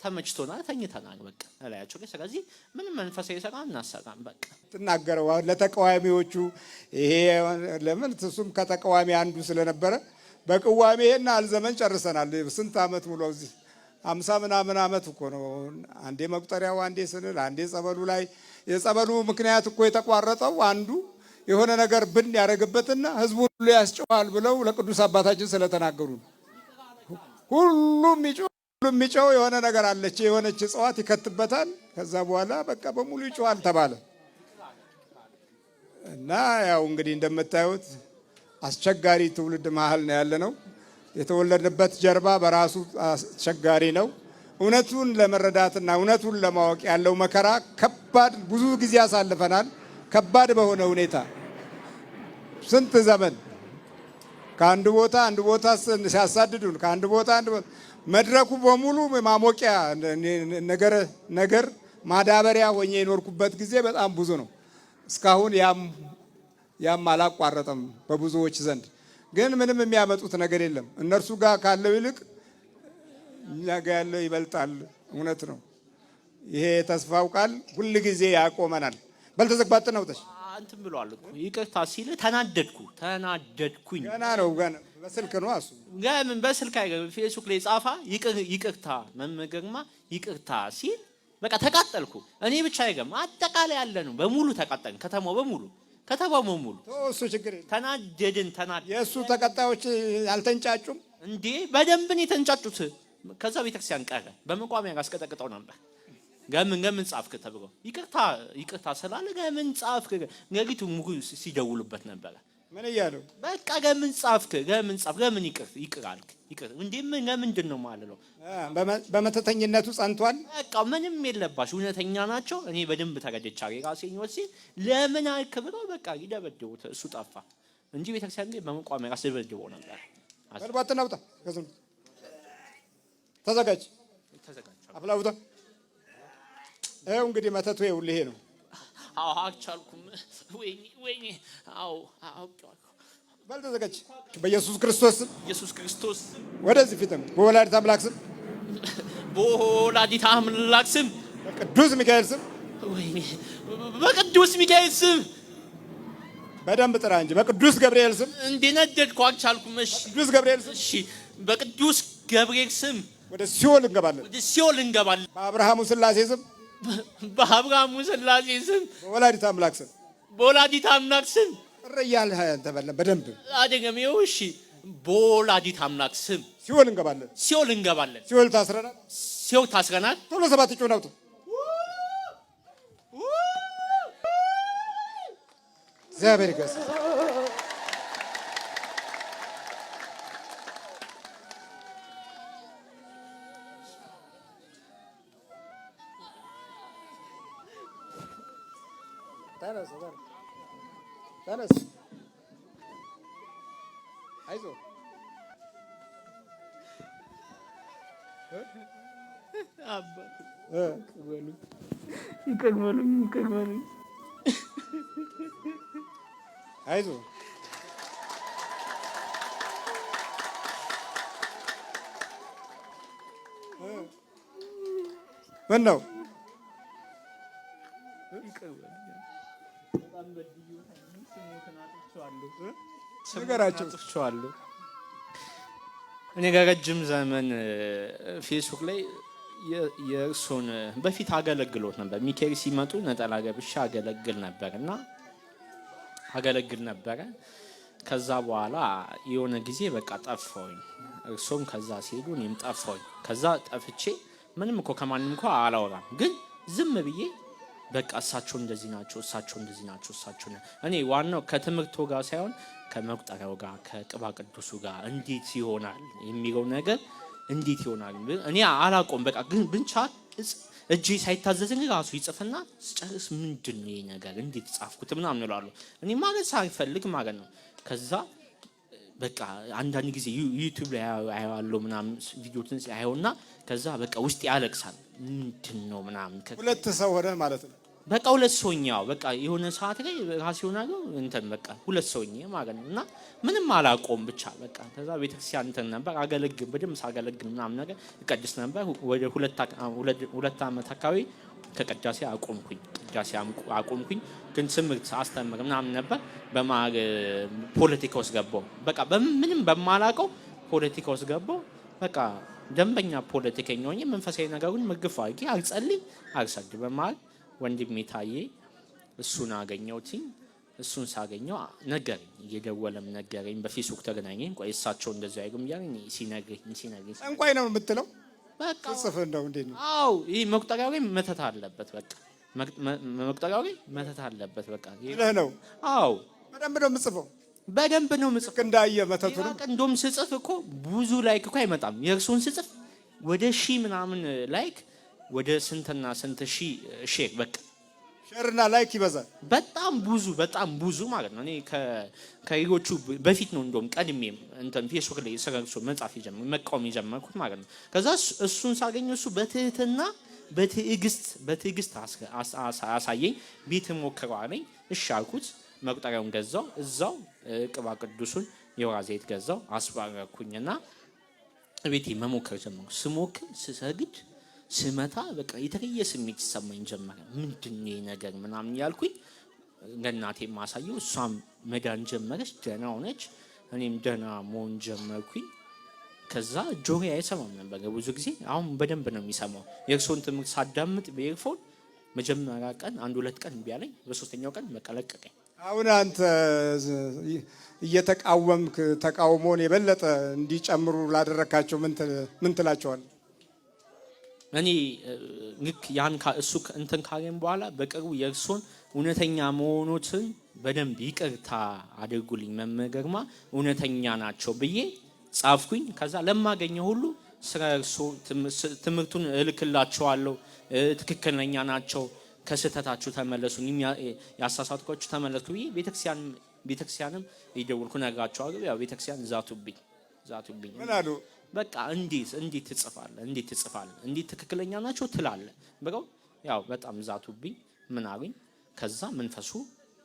Speaker 1: ተመችቶና ተኝተናል በቃ አላያችሁ። ስለዚህ ምንም መንፈሳዊ ሰራ እናሰራም በቃ
Speaker 2: ተናገረው ለተቃዋሚዎቹ። ይሄ ለምን እሱም ከተቃዋሚ አንዱ ስለነበረ በቅዋሜ ይሄን አልዘመን ጨርሰናል። ስንት አመት ሙሉ እዚህ 50 ምናምን አመት እኮ ነው። አንዴ መቁጠሪያው፣ አንዴ ስንል፣ አንዴ ጸበሉ ላይ የጸበሉ ምክንያት እኮ የተቋረጠው አንዱ የሆነ ነገር ብን ያደረግበትና ህዝቡ ሁሉ ያስጨዋል ብለው ለቅዱስ አባታችን ስለተናገሩ ነው። ሁሉም የሚጮው የሆነ ነገር አለች፣ የሆነች እጽዋት ይከትበታል። ከዛ በኋላ በቃ በሙሉ ይጮዋል ተባለ እና ያው እንግዲህ እንደምታዩት አስቸጋሪ ትውልድ መሀል ነው ያለነው። የተወለድንበት ጀርባ በራሱ አስቸጋሪ ነው። እውነቱን ለመረዳትና እውነቱን ለማወቅ ያለው መከራ ከባድ፣ ብዙ ጊዜ አሳልፈናል። ከባድ በሆነ ሁኔታ ስንት ዘመን ከአንድ ቦታ አንድ ቦታ ሲያሳድዱን፣ ከአንድ ቦታ መድረኩ በሙሉ ማሞቂያ ነገር ማዳበሪያ ሆኜ የኖርኩበት ጊዜ በጣም ብዙ ነው። እስካሁን ያም አላቋረጠም በብዙዎች ዘንድ። ግን ምንም የሚያመጡት ነገር የለም። እነርሱ ጋር ካለው ይልቅ እኛ ጋር ያለው ይበልጣል። እውነት ነው። ይሄ የተስፋው ቃል ሁል ጊዜ ያቆመናል። በልተዘግባጥ ነው ተሽ
Speaker 1: አንተም ብሏል እኮ ይቅርታ ሲል ተናደድኩኝ።
Speaker 2: ገና ነው በስልክ ነው እሱ
Speaker 1: ጋምን በስልክ አይገርም። ፌስቡክ ላይ ጻፋ ይቅርታ መመገርማ ይቅርታ ሲል በቃ ተቃጠልኩ። እኔ ብቻ አይገርም አጠቃላይ ያለ ነው በሙሉ ተቃጠልን። ከተማው በሙሉ
Speaker 2: እሱ ችግር
Speaker 1: ተናደድን።
Speaker 2: የእሱ ተቀጣዮች አልተንጫጩም
Speaker 1: እንዴ? በደንብ ነው የተንጫጩት። ከዛ ቤተክርስቲያን ቀረ። በመቋሚያ አስቀጠቅጠው ነበር። ገምን ጻፍክ ተብሎ ይቅርታ ስላለ ገምን ጻፍክ። ነግቱ ሙሉ ሲደውሉበት ነበር።
Speaker 2: ምን እያሉ
Speaker 1: በቃ ገምን ጻፍክ ገምን ይቅር አልክ እንዴ? ለምንድን ነው ማለት ነው?
Speaker 2: በመተተኝነቱ ጸንቷል።
Speaker 1: በቃ ምንም የለባሽ እውነተኛ ናቸው። እኔ በደንብ ተረድቻለሁ። የራሴን ወሲ ለምን አልክብረው በቃ ይደበድቡት። እሱ ጠፋ እንጂ ቤተክርስቲያን ላይ በመቋሚያ ራስ ይደበድበው ነበር።
Speaker 2: አልባት ናውጣ ከዚህ ተዘጋጅ አፍላውታ እንግዲህ መተቱ ይኸውልህ ይሄ ነው።
Speaker 1: አዎ አልቻልኩም። ወይኔ አዎ አውቄዋለሁ።
Speaker 2: በል ተዘጋጅ። በኢየሱስ ክርስቶስ ስም
Speaker 1: ኢየሱስ ክርስቶስ
Speaker 2: ወደዚህ ፊትም በወላዲተ አምላክ ስም
Speaker 1: በወላዲተ አምላክ ስም
Speaker 2: በቅዱስ ሚካኤል ስም
Speaker 1: ወይኔ በቅዱስ ሚካኤል ስም
Speaker 2: በደንብ ጥራ እንጂ በቅዱስ ገብርኤል ስም
Speaker 1: እንዲነደድኩ አልቻልኩም። እሺ
Speaker 2: ቅዱስ ገብርኤል ስም
Speaker 1: እሺ በቅዱስ ገብርኤል ስም
Speaker 2: ወደ ሲኦል እንገባለን።
Speaker 1: ወደ ሲኦል እንገባለን።
Speaker 2: በአብርሃሙ ሥላሴ ስም
Speaker 1: በአብርሃሙ ሥላሴ ስም
Speaker 2: በወላዲተ አምላክ ስም
Speaker 1: በወላዲተ አምላክ ስም
Speaker 2: ጥሪ እያልህ አንተ በደንብ
Speaker 1: አደገሜው። እሺ በወላዲተ አምላክ ስም
Speaker 2: ሲኦል እንገባለን።
Speaker 1: ሲኦል እንገባለን።
Speaker 2: ሲኦል ታስረናል።
Speaker 1: ሲኦል ታስረናል።
Speaker 2: ቶሎ ሰባት ጩኸት አውጡ። እግዚአብሔር ይገስጽ። ተነስ አይዞህ
Speaker 1: ይቀበሉኝ
Speaker 2: አይዞህ ምን ነው ነገራቸው?
Speaker 1: እኔ ጋር ረጅም ዘመን ፌስቡክ ላይ የእርሱን በፊት አገለግሎት ነበር። ሚካኤል ሲመጡ ነጠላ ገብሻ አገለግል ነበረ። ከዛ በኋላ የሆነ ጊዜ በቃ ጠፋሁኝ። እርሱም ከዛ ሲሄዱ እኔም ጠፋሁኝ። ከዛ ጠፍቼ ምንም እኮ ከማንም እኮ አላወራም፣ ግን ዝም ብዬ በቃ እሳቸው እንደዚህ ናቸው፣ እኔ ዋናው ከትምህርቱ ጋር ሳይሆን ከመቁጠሪያው ጋር ከቅባ ቅዱሱ ጋር እንዴት ይሆናል የሚለው ነገር እንዴት ይሆናል እኔ አላቆም። በቃ ግን ብቻ እጄ ሳይታዘዝኝ ራሱ ይጽፍና ስጨርስ ምንድን ነው ይሄ ነገር እንዴት ጻፍኩት ምናምን እላለሁ። እኔ ማለት ሳይፈልግ ማለት ነው። ከዛ በቃ አንዳንድ ጊዜ ዩቲዩብ ላይ አያለው ምናምን ቪዲዮትን ሲያየውና ከዛ በቃ ውስጥ ያለቅሳል። ምንድን ነው ምናምን
Speaker 2: ሁለት ሰው ሆነ ማለት ነው።
Speaker 1: በቃ ሁለት ሰውኛው በቃ የሆነ ሰዓት ላይ ራስ ይሆናል እንትን በቃ ሁለት ሰውኛ ማለት ነው። እና ምንም አላቆም ብቻ በቃ ከዛ ቤተክርስቲያን እንትን ነበር አገለግል በደምብ ሳገለግል ምናምን ነገር እቀድስ ነበር። ወደ ሁለት ዓመት አካባቢ ከቅዳሴ አቆምኩኝ። ግን ትምህርት አስተምር ምናምን ነበር። በማግ ፖለቲካ ውስጥ ገባሁ። በቃ ምንም በማላውቀው ፖለቲካ ውስጥ ገባሁ። በቃ ደንበኛ ፖለቲከኛ ሆኜ መንፈሳዊ ነገሩን ምግፍ አድርጌ አልጸልይ አልሰግድ በመሃል ወንድሜ ታዬ እሱን አገኘሁት። እሱን ሳገኘው ነገረኝ፣ እየደወለም ነገረኝ። በፌስቡክ ተገናኘን። ቆይ እሳቸው እንደዚህ አይሉም እያለኝ ሲነግረኝ
Speaker 2: እንቋይ ነው የምትለው
Speaker 1: በቃ
Speaker 2: ጽፍ እንደው እንዴት ነው?
Speaker 1: አዎ ይሄ መቁጠሪያው ላይ መተት አለበት። በቃ መቁጠሪያው ላይ መተት አለበት። በቃ
Speaker 2: ይሄ ነው።
Speaker 3: አዎ
Speaker 2: በደንብ ነው የምጽፈው።
Speaker 1: በደንብ ነው የምጽፈው።
Speaker 2: እንዳየ መተቱ ነው።
Speaker 1: እንደውም ስጽፍ እኮ ብዙ ላይክ እኮ አይመጣም። የእርሱን ስጽፍ ወደ 1000 ምናምን ላይክ ወደ ስንትና ስንት ሼር በቃ
Speaker 2: ሼርና ላይክ ይበዛል።
Speaker 1: በጣም ብዙ ማለት ነው። እኔ ከሌሎቹ በፊት ነው እንደውም ቀድሜም እንትን ፌስቡክ ላይ ሰገርሶ መጻፍ መቃወም የጀመርኩት ማለት ነው። ከዛ እሱን ሳገኘው እሱ በትዕግስት አሳየኝ። ቤት ሞክረው አለኝ። እሺ አልኩት። መቁጠሪያውን ገዛው። እዛው ቅባ ቅዱሱን የወይራ ዘይት ገዛው። አስባረኩኝና ቤቴ መሞከር ጀመርኩ። ስሞክር ስሰግድ ስመታ በቃ የተለየ ስሜት ይሰማኝ ጀመረ። ምንድነው ይሄ ነገር ምናምን ያልኩኝ ለእናቴ ማሳየው። እሷም መዳን ጀመረች፣ ደህና ሆነች። እኔም ደህና መሆን ጀመርኩኝ። ከዛ ጆሮዬ አይሰማም ነበር ብዙ ጊዜ። አሁን በደንብ ነው የሚሰማው። የእርሶን ትምህርት ሳዳምጥ በኤርፎን መጀመሪያ ቀን 1-2 ቀን እምቢ አለኝ። በሶስተኛው ቀን በቃ ለቀቀኝ።
Speaker 2: አሁን አንተ እየተቃወምክ ተቃውሞን የበለጠ እንዲጨምሩ ላደረካቸው ምን ትላቸዋለህ?
Speaker 1: እኔ ልክ ያን እሱ እንትን ካገኝ በኋላ በቅርቡ የእርሶን እውነተኛ መሆኑትን በደንብ ይቅርታ አድርጉልኝ፣ መመገርማ እውነተኛ ናቸው ብዬ ጻፍኩኝ። ከዛ ለማገኘው ሁሉ ስለ እርሶ ትምህርቱን እልክላቸዋለሁ። ትክክለኛ ናቸው፣ ከስህተታችሁ ተመለሱ፣ ያሳሳትኳችሁ ተመለሱ ብዬ ቤተክርስቲያንም ይደውልኩ ነግራቸዋለሁ። ያው ቤተክርስቲያን ዛቱብኝ።
Speaker 2: ምን አሉ?
Speaker 1: በቃ እንዴት ትጽፋለህ? እንዴት ትክክለኛ ናቸው ትላለህ ብለው ያው በጣም ዛቱብኝ። ምን አሉኝ? ከዛ መንፈሱ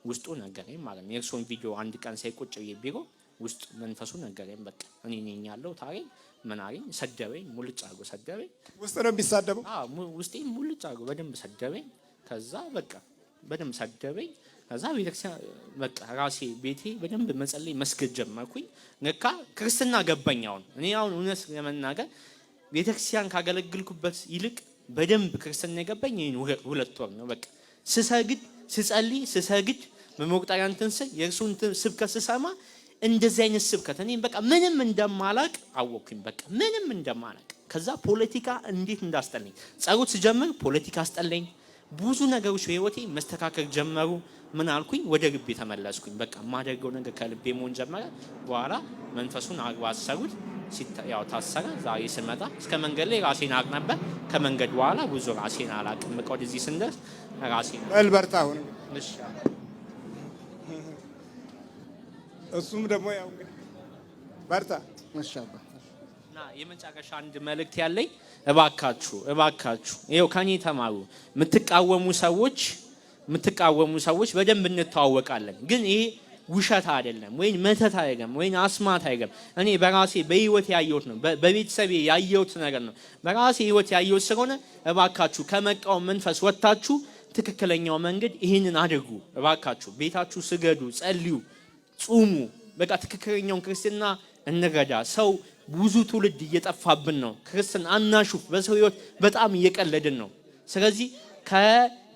Speaker 1: ውስጡ ነገረኝ ማለት ነው። የእርሶን ቪዲዮ አንድ ቀን ሳይቆጭ ቢሮ ውስጥ መንፈሱ ነገረኝ። በቃ እኔ ነኝ ያለው ታሪክ ምን አለኝ፣ ሰደበኝ፣ ሙልጭ አድርጎ ሰደበኝ።
Speaker 2: ውስጥ ነው የሚሳደበው?
Speaker 1: ውስጤ ሙልጭ አድርጎ በደንብ ሰደበኝ። ከዛ በቃ በደንብ ሰደበኝ። ከዛ ቤተክርስቲያን በቃ ራሴ ቤቴ በደንብ መጸለይ መስገድ ጀመርኩኝ። ነካ ክርስትና ገባኝ። እኔ እውነት ለመናገር ቤተክርስቲያን ካገለግልኩበት ይልቅ በደንብ ክርስትና የገባኝ ይሄን 2 ወር ነው። በቃ ስሰግድ ስጸልይ ስሰግድ በመቁጠሪያ እንትን ስል የእርሱን ስብከት ስሰማ እንደዚህ አይነት ስብከት እኔ በቃ ምንም እንደማላቅ አወቅኩኝ። በቃ ምንም እንደማላቅ። ከዛ ፖለቲካ እንዴት እንዳስጠለኝ ጸሎት ስጀምር ፖለቲካ አስጠለኝ። ብዙ ነገሮች በህይወቴ መስተካከል ጀመሩ። ምን አልኩኝ? ወደ ልቤ ተመለስኩኝ። በቃ የማደርገው ነገር ከልቤ መሆን ጀመረ። በኋላ መንፈሱን አግባ አሰሩት። ያው ታሰረ። ዛሬ ስመጣ እስከ መንገድ ላይ ራሴን አቅ ነበር። ከመንገድ በኋላ ብዙ ራሴን አላቅም። በቃ ወደዚህ ስንደርስ ራሴን
Speaker 2: በልበርታ አሁን እሺ። እሱም ደግሞ ያው እንግዲህ በርታ
Speaker 3: እሺ።
Speaker 1: እና የመጨረሻ አንድ መልእክት ያለኝ እባካችሁ ይኸው ከኔ ተማሩ። የምትቃወሙ ሰዎች በደንብ እንተዋወቃለን። ግን ይሄ ውሸት አይደለም፣ ወይ መተት አይደለም፣ ወይ አስማት አይደለም። እኔ በራሴ በህይወት ያየሁት ነው። በቤተሰቤ ያየሁት ነገር ነው። በራሴ ህይወት ያየሁት ስለሆነ እባካችሁ ከመቃወም መንፈስ ወጣችሁ ትክክለኛው መንገድ ይሄንን አድርጉ። እባካችሁ ቤታችሁ ስገዱ፣ ጸልዩ፣ ጹሙ። በቃ ትክክለኛውን ክርስትና እንረዳ። ሰው ብዙ ትውልድ እየጠፋብን ነው። ክርስትና አናሹፍ። በሰው ህይወት በጣም እየቀለድን ነው። ስለዚህ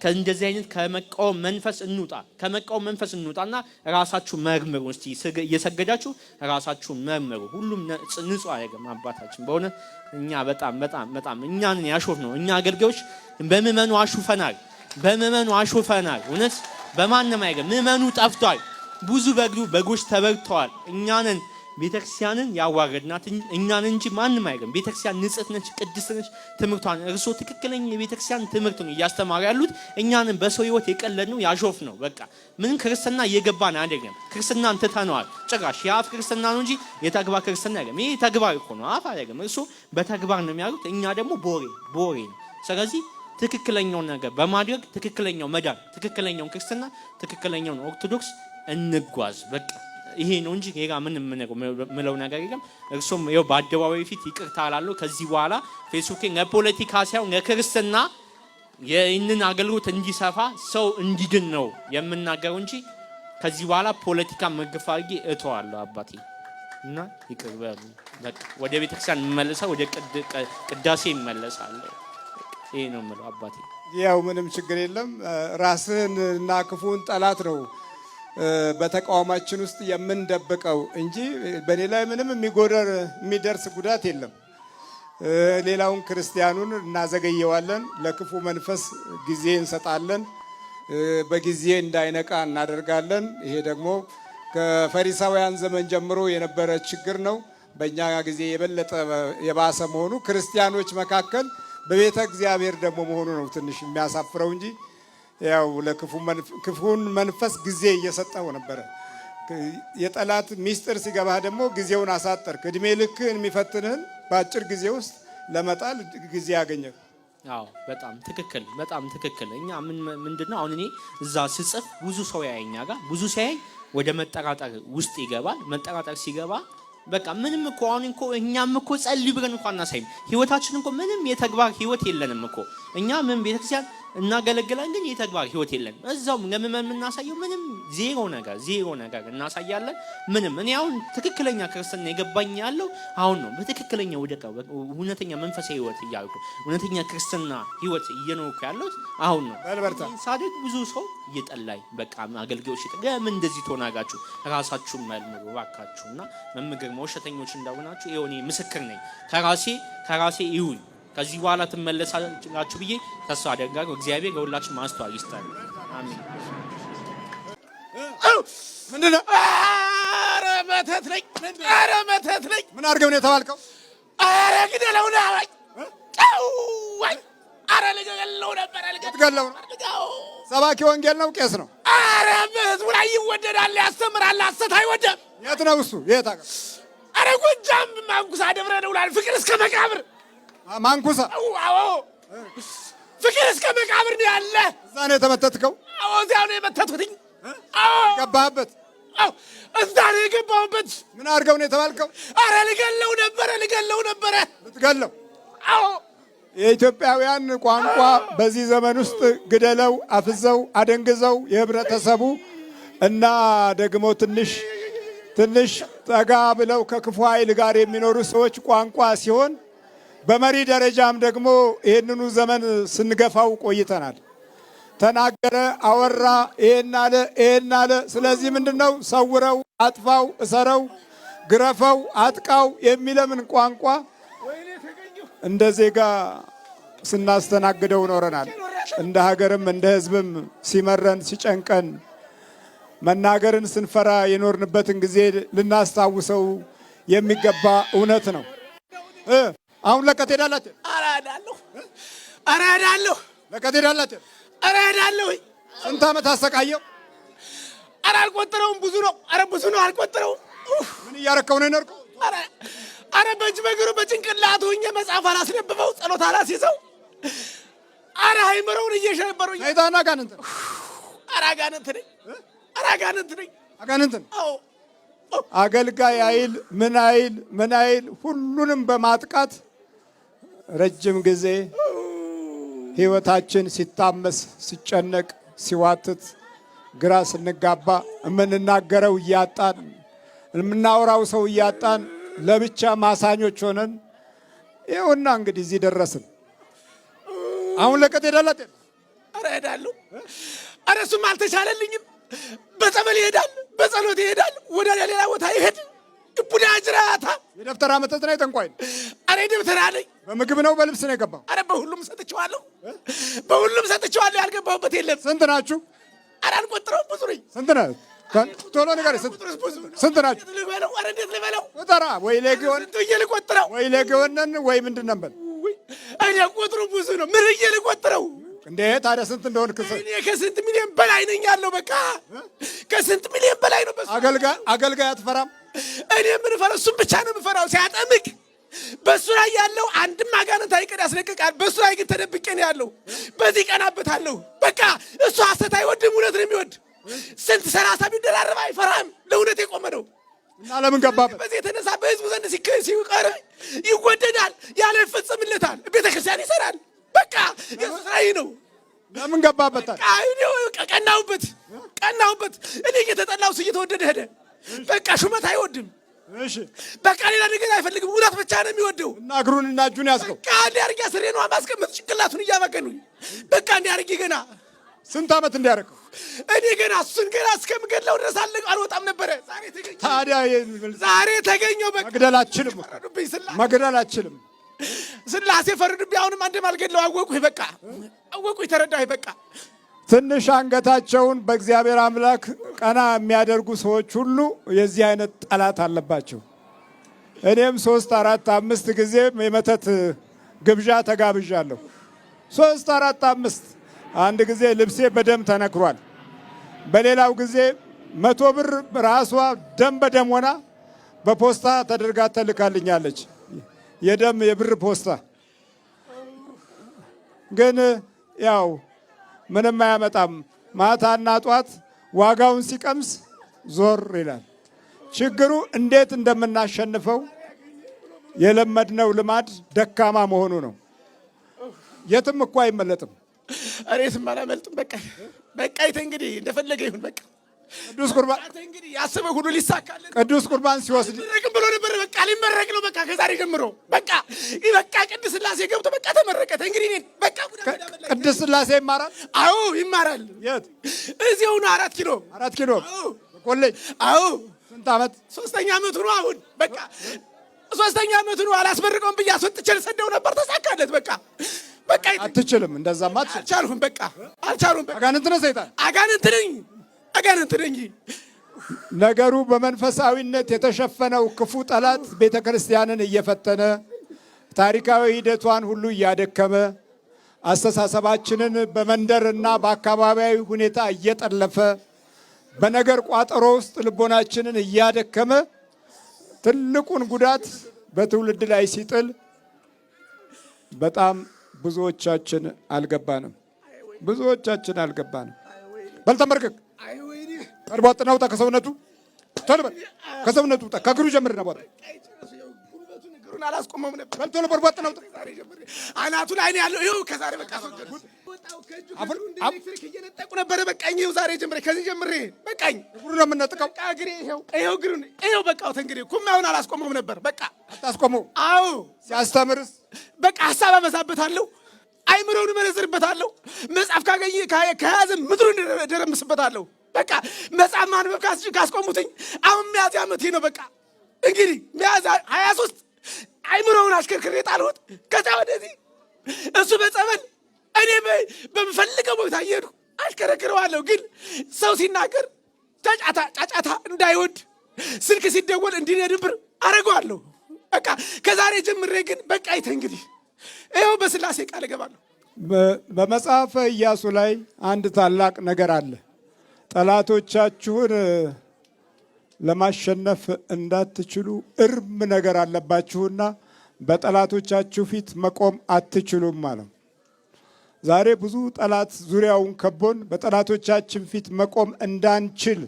Speaker 1: ከእንደዚህ አይነት ከመቃወም መንፈስ እንውጣና ራሳችሁ መርምሩ። እስቲ እየሰገዳችሁ ራሳችሁ መርምሩ። ሁሉም ንጹህ አይደለም። አባታችን በሆነ እኛ በጣም እኛን ያሾፍ ነው። እኛ አገልጋዮች በምእመኑ አሾፈናል። እውነት በማንም አይገርም። ምእመኑ ጠፍቷል። ብዙ በጎች ተበርተዋል። እኛንን ቤተክርስቲያንን ያዋረድናት እኛን እንጂ ማንም አይገርም። ቤተክርስቲያን ንጽሕት ነች፣ ቅድስት ነች። ትምህርቷን እርሶ ትክክለኛ የቤተክርስቲያን ትምህርት ነው እያስተማሩ ያሉት። እኛንን በሰው ህይወት የቀለድነው ያሾፍ ነው። በቃ ምንም ክርስትና እየገባን አይደለም። ክርስትናን ትተነዋል። ጭራሽ የአፍ ክርስትና ነው እንጂ የተግባር ክርስትና አይደለም። ይሄ ተግባር እኮ ነው፣ አፍ አይደለም። እርሶ በተግባር ነው የሚያሉት፣ እኛ ደግሞ ቦሬ ነው። ስለዚህ ትክክለኛውን ነገር በማድረግ ትክክለኛው መዳን፣ ትክክለኛውን ክርስትና፣ ትክክለኛውን ኦርቶዶክስ እንጓዝ። በቃ ይሄ ነው እንጂ ሌላ ምን ምለው ነገር የለም። እርሱም ይኸው በአደባባይ ፊት ይቅርታ አላለሁ። ከዚህ በኋላ ፌስቡክን ለፖለቲካ ሳይሆን ለክርስትና ይህንን አገልግሎት እንዲሰፋ ሰው እንዲድን ነው የምናገረው እንጂ ከዚህ በኋላ ፖለቲካ መግፋ አድርጌ እተዋለሁ አባቴ እና ይቅር በሉ። በቃ ወደ ቤተክርስቲያን መመለሳ፣ ወደ ቅዳሴ ይመለሳለሁ። ይሄ ነው የምለው አባቴ።
Speaker 2: ያው ምንም ችግር የለም። ራስህን እና ክፉን ጠላት ነው በተቃዋማችን ውስጥ የምንደብቀው እንጂ በኔ ላይ ምንም የሚደርስ ጉዳት የለም። ሌላውን ክርስቲያኑን እናዘገየዋለን፣ ለክፉ መንፈስ ጊዜ እንሰጣለን፣ በጊዜ እንዳይነቃ እናደርጋለን። ይሄ ደግሞ ከፈሪሳውያን ዘመን ጀምሮ የነበረ ችግር ነው። በእኛ ጊዜ የበለጠ የባሰ መሆኑ ክርስቲያኖች መካከል በቤተ እግዚአብሔር ደግሞ መሆኑ ነው ትንሽ የሚያሳፍረው እንጂ ያው ለክፉን መንፈስ ጊዜ እየሰጠው ነበረ። የጠላት ሚስጥር ሲገባህ ደግሞ ጊዜውን አሳጠርክ። እድሜ ልክህን የሚፈትንህን በአጭር ጊዜ ውስጥ ለመጣል ጊዜ ያገኘህ።
Speaker 1: አዎ በጣም ትክክል። እኛ ምንድነው አሁን እኔ እዛ ስጽፍ ብዙ ሰው ያየኛ ጋር ብዙ ሲያይ ወደ መጠራጠር ውስጥ ይገባል። መጠራጠር ሲገባ በቃ ምንም እኮ አሁን እኮ እኛም እኮ ጸልይ ብለን እንኳን አናሳይም። ህይወታችን እኮ ምንም የተግባር ህይወት የለንም እኮ እኛ ምን ቤተክርስቲያን እናገለግላለን፣ ግን የተግባር ህይወት የለንም። እዛው ለምንም እናሳየው ምንም ዜሮ ነገር እናሳያለን። ምንም እኔ አሁን ትክክለኛ ክርስትና የገባኝ ያለው አሁን ነው። በትክክለኛ ወደ እውነተኛ መንፈሳዊ ህይወት እያልኩ እውነተኛ ክርስትና ህይወት እየኖርኩ ያለሁት አሁን ነው። ሳደግ ብዙ ሰው እየጠላኝ በቃ አገልጋዮች ለምን እንደዚህ ትሆናላችሁ? ራሳችሁን መልምሩ እባካችሁና መምገር መውሸተኞች እንዳሆናችሁ ይኸው እኔ ምስክር ነኝ። ከራሴ ይሁን ከዚህ በኋላ ትመለሳላችሁ ብዬ ተስፋ አደርጋለሁ። እግዚአብሔር ለሁላችን ማስተዋል ይስጣል። አሜን።
Speaker 2: ምንድነው?
Speaker 4: ኧረ መተት ነኝ።
Speaker 2: ምን አድርገው ነው የተባልከው?
Speaker 4: ኧረ ግደለው ነው አለኝ። ኧረ ልገለው ነበር።
Speaker 2: ልትገለው ነው? ሰባኪ ወንጌል ነው? ቄስ ነው?
Speaker 4: ኧረ በህዝቡ ላይ ይወደዳል፣ ያስተምራል። ሐሰት አይወደም።
Speaker 2: የት ነው እሱ? የት አገር?
Speaker 4: ኧረ ጎጃም ማንኩሳ ደብረ ደውላል። ፍቅር እስከ መቃብር
Speaker 2: ማንኩሳ?
Speaker 4: አዎ ፍቅር እስከ መቃብር ነው ያለ።
Speaker 2: እዛ ነው የተመተትከው?
Speaker 4: አዎ እዚያው ነው የመተትኩትኝ።
Speaker 2: ገባህበት?
Speaker 4: እዛ ነው የገባሁበት።
Speaker 2: ምን አድርገው ነው የተባልከው?
Speaker 4: አረ ልገለው ነበረ።
Speaker 2: ልትገለው?
Speaker 4: አዎ
Speaker 2: የኢትዮጵያውያን ቋንቋ በዚህ ዘመን ውስጥ ግደለው፣ አፍዘው፣ አደንግዘው የህብረተሰቡ እና ደግሞ ትንሽ ጠጋ ብለው ከክፉ ኃይል ጋር የሚኖሩ ሰዎች ቋንቋ ሲሆን በመሪ ደረጃም ደግሞ ይህንኑ ዘመን ስንገፋው ቆይተናል። ተናገረ፣ አወራ፣ ይሄን አለ። ስለዚህ ምንድነው ሰውረው፣ አጥፋው፣ እሰረው፣ ግረፈው፣ አጥቃው የሚለምን ቋንቋ እንደ ዜጋ ስናስተናግደው ኖረናል። እንደ ሀገርም እንደ ህዝብም ሲመረን ሲጨንቀን መናገርን ስንፈራ የኖርንበትን ጊዜ ልናስታውሰው የሚገባ እውነት ነው። አሁን ለቀት ሄዳላችሁ?
Speaker 4: ኧረ እሄዳለሁ።
Speaker 2: ለቀት ሄዳላችሁ?
Speaker 4: ኧረ እሄዳለሁ።
Speaker 2: ስንት ዓመት አሰቃየው?
Speaker 4: ኧረ አልቆጠረውም። ብዙ ነው። ኧረ ብዙ ነው። አልቆጠረውም።
Speaker 2: ምን እያረከው ነው የኖርከው?
Speaker 4: ኧረ በእጅ በእግሩ በጭንቅላቱ ሆኜ መጽሐፍ አላስነብበው፣ ጸሎት አላስይዘው። ኧረ አይምረውን እየሸበሩኝ።
Speaker 2: ሰይጣን አጋንንት ነው።
Speaker 4: ኧረ አጋንንት ነኝ።
Speaker 2: አጋንንት ነው። አገልጋይ አይል ምን አይል ሁሉንም በማጥቃት ረጅም ጊዜ ህይወታችን ሲታመስ ሲጨነቅ ሲዋትት ግራ ስንጋባ የምንናገረው እያጣን የምናወራው ሰው እያጣን ለብቻ ማሳኞች ሆነን ይኸውና እንግዲህ እዚህ ደረስን። አሁን ለቀት ሄዳላት?
Speaker 4: ኧረ እሄዳለሁ። ኧረ እሱም አልተቻለልኝም። በጸበል ይሄዳል፣ በጸሎት ይሄዳል፣ ወደ ሌላ ቦታ ይሄድ። ቡዳ ጅራታ
Speaker 2: የደብተራ መተት ነው የጠንቋይ ነው።
Speaker 4: ኧረ ደብተራ ነኝ።
Speaker 2: በምግብ ነው በልብስ ነው የገባው?
Speaker 4: ኧረ በሁሉም ሰጥቼዋለሁ። ያልገባሁበት የለም።
Speaker 2: ስንት ናችሁ?
Speaker 4: ኧረ አልቆጥረውም። ብዙ ነኝ።
Speaker 2: ስንት ነህ? ቶሎ ነገር ስንት ናችሁ?
Speaker 4: ኧረ እንዴት ልበለው?
Speaker 2: ቁጠራ ወይ ሌጊዮን
Speaker 4: ልቆጥረው
Speaker 2: ወይ ሌጊዮንን ወይ ምንድን ነበር?
Speaker 4: እኔ ቁጥሩ ብዙ ነው። ምን ልቆጥረው
Speaker 2: እንዴ? ታዲያ ስንት እንደሆነ
Speaker 4: እኔ ከስንት ሚሊዮን በላይ ነኝ ያለው። በቃ ከስንት ሚሊዮን በላይ ነው።
Speaker 2: አገልጋይ አትፈራም?
Speaker 4: እኔ የምንፈራው እሱም ብቻ ነው የምፈራው። ሲያጠምቅ በእሱ ላይ ያለው አንድም አጋንንት አይቀር ያስለቅቃል። በእሱ ላይ ግን ተደብቄ ነው ያለው። በዚህ ቀናበታለሁ። በቃ እሱ ሐሰት አይወድም፣ እውነት ነው የሚወድ። ስንት 30 ቢደራረብ አይፈራም። ለእውነት የቆመ ነው።
Speaker 2: እና ለምን ገባበት?
Speaker 4: በዚህ የተነሳ በህዝቡ ዘንድ ሲቀርብ ይወደዳል፣ ያለ ይፈጸምለታል፣ ቤተክርስቲያን ይሰራል። በቃ የሱ ስራ ይህ ነው።
Speaker 2: ለምን ገባበታል?
Speaker 4: ቀናሁበት። እኔ እየተጠላሁ እሱ እየተወደደ ሄደ። በቃ ሹመት አይወድም።
Speaker 2: እሺ
Speaker 4: በቃ ሌላ ነገር አይፈልግም። እውነት ብቻ ነው የሚወደው።
Speaker 2: እና እግሩንና እጁን ያዝከው?
Speaker 4: በቃ እንዲያርግ ያስሬ ነው ማስቀመጥ ጭንቅላቱን እያባገኑኝ። በቃ እንዲያርግ ገና
Speaker 2: ስንት ዓመት እንዲያረከው?
Speaker 4: እኔ ገና እሱን ገና እስከምገድለው ድረስ አልወጣም ነበረ።
Speaker 2: ታዲያ
Speaker 4: ዛሬ ተገኘው። በቃ
Speaker 2: መግደል አልችልም።
Speaker 4: ስላሴ ፈረዱብኝ። አሁንም አንድም አልገድለው። አወቁኝ፣ ተረዳሁ። በቃ
Speaker 2: ትንሽ አንገታቸውን በእግዚአብሔር አምላክ ቀና የሚያደርጉ ሰዎች ሁሉ የዚህ አይነት ጠላት አለባቸው። እኔም 3 4 5 ጊዜ የመተት ግብዣ ተጋብዣለሁ። 3 4 5 አንድ ጊዜ ልብሴ በደም ተነክሯል። በሌላው ጊዜ 100 ብር ራሷ ደም በደም ሆና በፖስታ ተደርጋ ተልካልኛለች። የብር ፖስታ ግን ያው ምንም አያመጣም። ማታና ጧት ዋጋውን ሲቀምስ ዞር ይላል። ችግሩ እንዴት እንደምናሸንፈው የለመድነው ልማድ ደካማ መሆኑ ነው። የትም እኮ አይመለጥም።
Speaker 4: እሬትም አላመልጥም። በቃ ይተ እንግዲህ እንደፈለገ ይሁን። በቃ
Speaker 2: ቅዱስ ቁርባን
Speaker 4: እንግዲህ ያሰበ ሁሉ ሊሳካልን።
Speaker 2: ቅዱስ ቁርባን ሲወስድ
Speaker 4: መረቅም ብሎ ነበር። በቃ ሊመረቅ ነው። በቃ ከዛሬ ጀምሮ በቃ ቅድስት ሥላሴ ገብቶ በቃ ተመረቀ። እንግዲህ እኔ በቃ
Speaker 2: ቅድስት ሥላሴ ይማራል።
Speaker 4: አዎ ይማራል።
Speaker 2: የት?
Speaker 4: እዚያው ነው 4 ኪሎ።
Speaker 2: 4 ኪሎ ኮሌጅ።
Speaker 4: አዎ።
Speaker 2: ስንት ዓመት?
Speaker 4: 3ኛ ዓመቱ ነው አሁን። በቃ 3ኛ ዓመቱ ነው። አላስመርቀውም ብዬ አስወጥቼ ልሰደው ነበር። ተሳካለት። በቃ
Speaker 2: አትችልም። እንደዛማ
Speaker 4: አልቻልሁም። በቃ አልቻልሁም።
Speaker 2: አጋንንት ነው ሰይጣን።
Speaker 4: አጋንንት ነኝ።
Speaker 2: ነገሩ በመንፈሳዊነት የተሸፈነው ክፉ ጠላት ቤተ ክርስቲያንን እየፈተነ ታሪካዊ ሂደቷን ሁሉ እያደከመ አስተሳሰባችንን በመንደርና በአካባቢያዊ ሁኔታ እየጠለፈ በነገር ቋጠሮ ውስጥ ልቦናችንን እያደከመ ትልቁን ጉዳት በትውልድ ላይ ሲጥል በጣም ብዙዎቻችን አልገባንም። በልተመርክክ ቀርቧጥ ነው ተከሰውነቱ ቶሎ በል ከሰውነቱ ውጣ። ከእግሩ ጀምር ነው።
Speaker 4: እግሩን አላስቆመም ነበር።
Speaker 2: በል ቶሎ በል። ወጥ ነው
Speaker 4: አናቱ ላይ ነው ያለው። ይኸው ከዛሬ በቃ አስወገድኩት። ኤሌክትሪክ እየነጠቁ ነበረ። በቃኝ። ይኸው ዛሬ ጀምሬ ከዚህ ጀምሬ በቃኝ።
Speaker 2: እግሩ ነው የምንነጥቀው።
Speaker 4: በቃ እግሬ ይኸው እግሩን ይኸው በቃ እንግዲህ ኩማውን አላስቆመም ነበር። በቃ
Speaker 2: አታስቆመው።
Speaker 4: አዎ
Speaker 2: ሲያስተምርስ
Speaker 4: በቃ ሀሳብ አበዛበታለሁ። አይምሮውን እመነዝርበታለሁ። መጽሐፍ ከያዘ ምድሩን ደረምስበታለሁ። በቃ መጽሐፍ ማንበብ ካስቆሙትኝ አሁን ሚያዝያ ዓመቴ ነው። በቃ እንግዲህ ሚያዝያ 23 አይምሮውን አሽከርክሬ ጣልሁት። ከዛ ወደዚህ እሱ በጸበል እኔ በምፈልገው ቦታ እየሄድኩ አሽከረክረዋለሁ። ግን ሰው ሲናገር ጫጫታ እንዳይወድ ስልክ ሲደወል እንዲነድብር አደርገዋለሁ። በቃ ከዛሬ ጀምሬ ግን በቃ እንግዲህ ይኸው በስላሴ ቃል እገባለሁ።
Speaker 2: በመጽሐፈ ኢያሱ ላይ አንድ ታላቅ ነገር አለ። ጠላቶቻችሁን ለማሸነፍ እንዳትችሉ እርም ነገር አለባችሁና በጠላቶቻችሁ ፊት መቆም አትችሉም ማለት። ዛሬ ብዙ ጠላት ዙሪያውን ከቦን በጠላቶቻችን ፊት መቆም እንዳንችል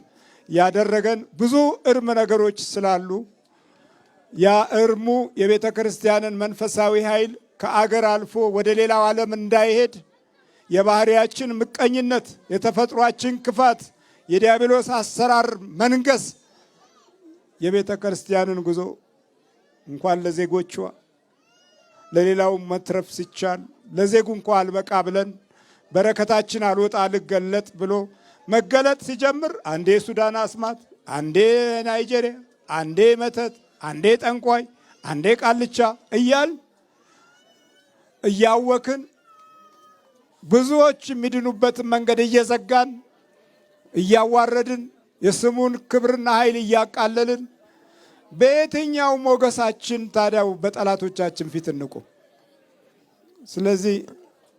Speaker 2: ያደረገን ብዙ እርም ነገሮች ስላሉ ያ እርሙ የቤተ ክርስቲያንን መንፈሳዊ ኃይል ከአገር አልፎ ወደ ሌላው ዓለም እንዳይሄድ የባህሪያችን ምቀኝነት፣ የተፈጥሯችን ክፋት፣ የዲያብሎስ አሰራር መንገስ የቤተ ክርስቲያንን ጉዞ እንኳን ለዜጎቿ ለሌላው መትረፍ ሲቻል ለዜጉ እንኳን አልበቃ ብለን በረከታችን አልወጣ አልገለጥ ብሎ መገለጥ ሲጀምር አንዴ ሱዳን አስማት፣ አንዴ ናይጄሪያ፣ አንዴ መተት፣ አንዴ ጠንቋይ፣ አንዴ ቃልቻ እያል እያወክን ብዙዎች የሚድኑበትን መንገድ እየዘጋን እያዋረድን የስሙን ክብርና ኃይል እያቃለልን በየትኛው ሞገሳችን ታዲያው በጠላቶቻችን ፊት እንቁም? ስለዚህ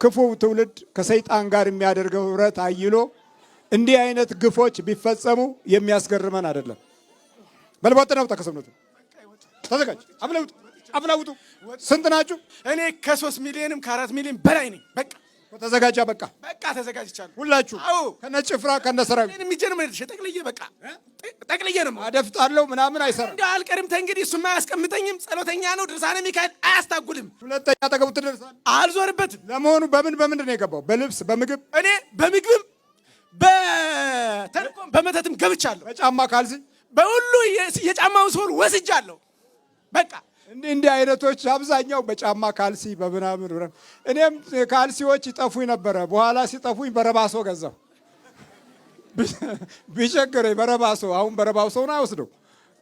Speaker 2: ክፉ ትውልድ ከሰይጣን ጋር የሚያደርገው ህብረት አይሎ እንዲህ አይነት ግፎች ቢፈጸሙ የሚያስገርመን አይደለም። በልቦጥ ነው ተከሰምነቱ ተዘጋጅ። አብላውጡ ስንት ናችሁ?
Speaker 4: እኔ ከ3 ሚሊዮንም ከ4 ሚሊዮን በላይ ነኝ። በቃ
Speaker 2: ተዘጋጃ። በቃ
Speaker 4: ተዘጋጅቻለሁ።
Speaker 2: ሁላችሁ ከነጭፍራ ከነሰራዊ
Speaker 4: የሚጀርም ጠቅልዬ በቃ ጠቅልዬ ነው
Speaker 2: አደፍጣለሁ ምናምን አይሰራም።
Speaker 4: እንዲያው አልቀርም። ተንግዲህ እሱማ አያስቀምጠኝም። ጸሎተኛ ነው። ድርሳነ ሚካኤል አያስታጉልም።
Speaker 2: ሁለተኛ አጠገቡ ትደርሳለህ።
Speaker 4: አልዞርበትም።
Speaker 2: ለመሆኑ በምንድን ነው የገባው? በልብስ በምግብ?
Speaker 4: እኔ በምግብም በተልኮም በመተትም ገብቻለሁ።
Speaker 2: በጫማ ካልሲ
Speaker 4: በሁሉ የጫማውን ሶል ወስጃለሁ። በቃ
Speaker 2: እንዲህ አይነቶች አብዛኛው በጫማ ካልሲ በምናምን። እኔም ካልሲዎች ይጠፉኝ ነበረ። በኋላ ሲጠፉኝ በረባሶ ገዛሁ። ቢቸግረኝ በረባሶ። አሁን በረባሶውን አይወስደው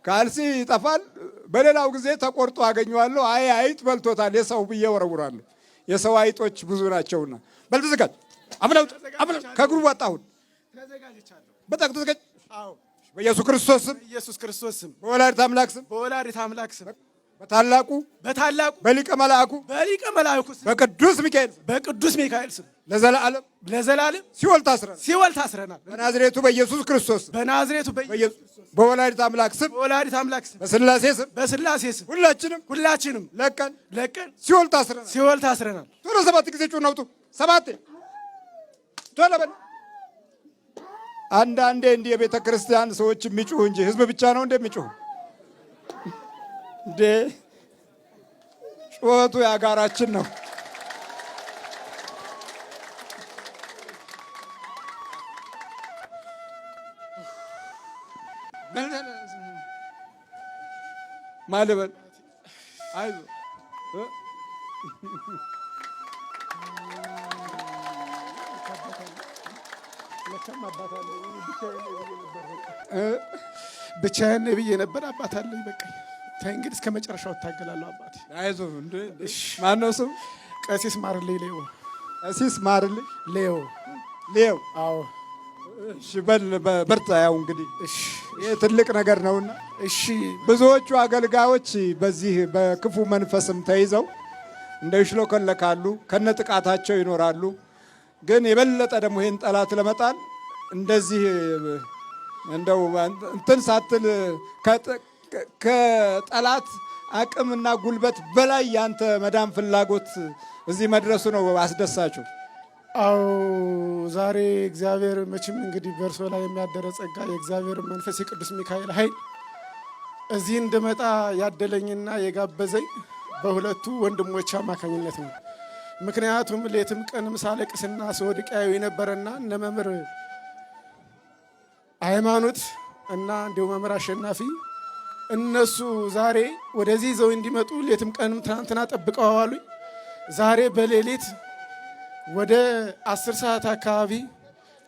Speaker 2: ካልሲ ይጠፋል። በሌላው ጊዜ ተቆርጦ አገኘዋለሁ። አይጥ በልቶታል የሰው ብዬ ወረውራለሁ። የሰው አይጦች ብዙ ናቸውና። በል ተዘጋጅ። አብላው ከእግሩ ወጣሁን። በጣም ተዘጋጅ። በኢየሱስ ክርስቶስ ስም በወላዲተ አምላክ ስም በታላቁ በሊቀ መላእኩ በቅዱስ ሚካኤል ስም ለዘላለም ሲኦል ታስረናል። በናዝሬቱ በኢየሱስ ክርስቶስ በወላዲተ አምላክ ስም በስላሴ ስም ሁላችንም ለቀን ሲኦል ታስረናል። ቶሎ 7 ጊዜ ጩኸን አውጡ። 7 ቶሎ በል። አንዳንዴ እንዲህ የቤተ ክርስቲያን ሰዎች የሚጮሁ እንጂ ህዝብ ብቻ ነው እንደሚጮሁ እንዴ? ጩኸቱ የአጋራችን ነው። ማልበል አይዞህ
Speaker 4: ብቻዬን ብዬ ነበር። አባት አለኝ። በቃ እንግዲህ እስከ መጨረሻው እታገላለሁ። አባቴ
Speaker 2: አይዞህ። ማነው ስም?
Speaker 4: ቀሲስ ማርልኝ ሌው።
Speaker 2: ቀሲስ ማርልኝ ሌው።
Speaker 4: አዎ
Speaker 2: እሺ፣ በርታ። ያው እንግዲህ ይሄ ትልቅ ነገር ነውና፣
Speaker 4: እሺ።
Speaker 2: ብዙዎቹ አገልጋዮች በዚህ በክፉ መንፈስም ተይዘው እንደይሽሎከለካሉ፣ ከነጥቃታቸው ይኖራሉ። ግን የበለጠ ደግሞ ይሄን ጠላት ለመጣል እንደዚህ እንደው እንትን ሳትል ከጠላት አቅምና ጉልበት በላይ ያንተ መዳን ፍላጎት እዚህ መድረሱ ነው አስደሳችሁ።
Speaker 5: አዎ ዛሬ እግዚአብሔር መቼም እንግዲህ በእርሶ ላይ የሚያደረ ጸጋ የእግዚአብሔር መንፈስ የቅዱስ ሚካኤል ኃይል እዚህ እንድመጣ ያደለኝና የጋበዘኝ በሁለቱ ወንድሞች አማካኝነት ነው። ምክንያቱም ሌትም ቀንም ሳለቅስና ስወድቅ ያዩ የነበረና እነ መምህር ሃይማኖት እና እንዲሁ መምህር አሸናፊ እነሱ ዛሬ ወደዚህ ይዘው እንዲመጡ ሌትም ቀንም ትናንትና ጠብቀው አዋሉኝ። ዛሬ በሌሊት ወደ 10 ሰዓት አካባቢ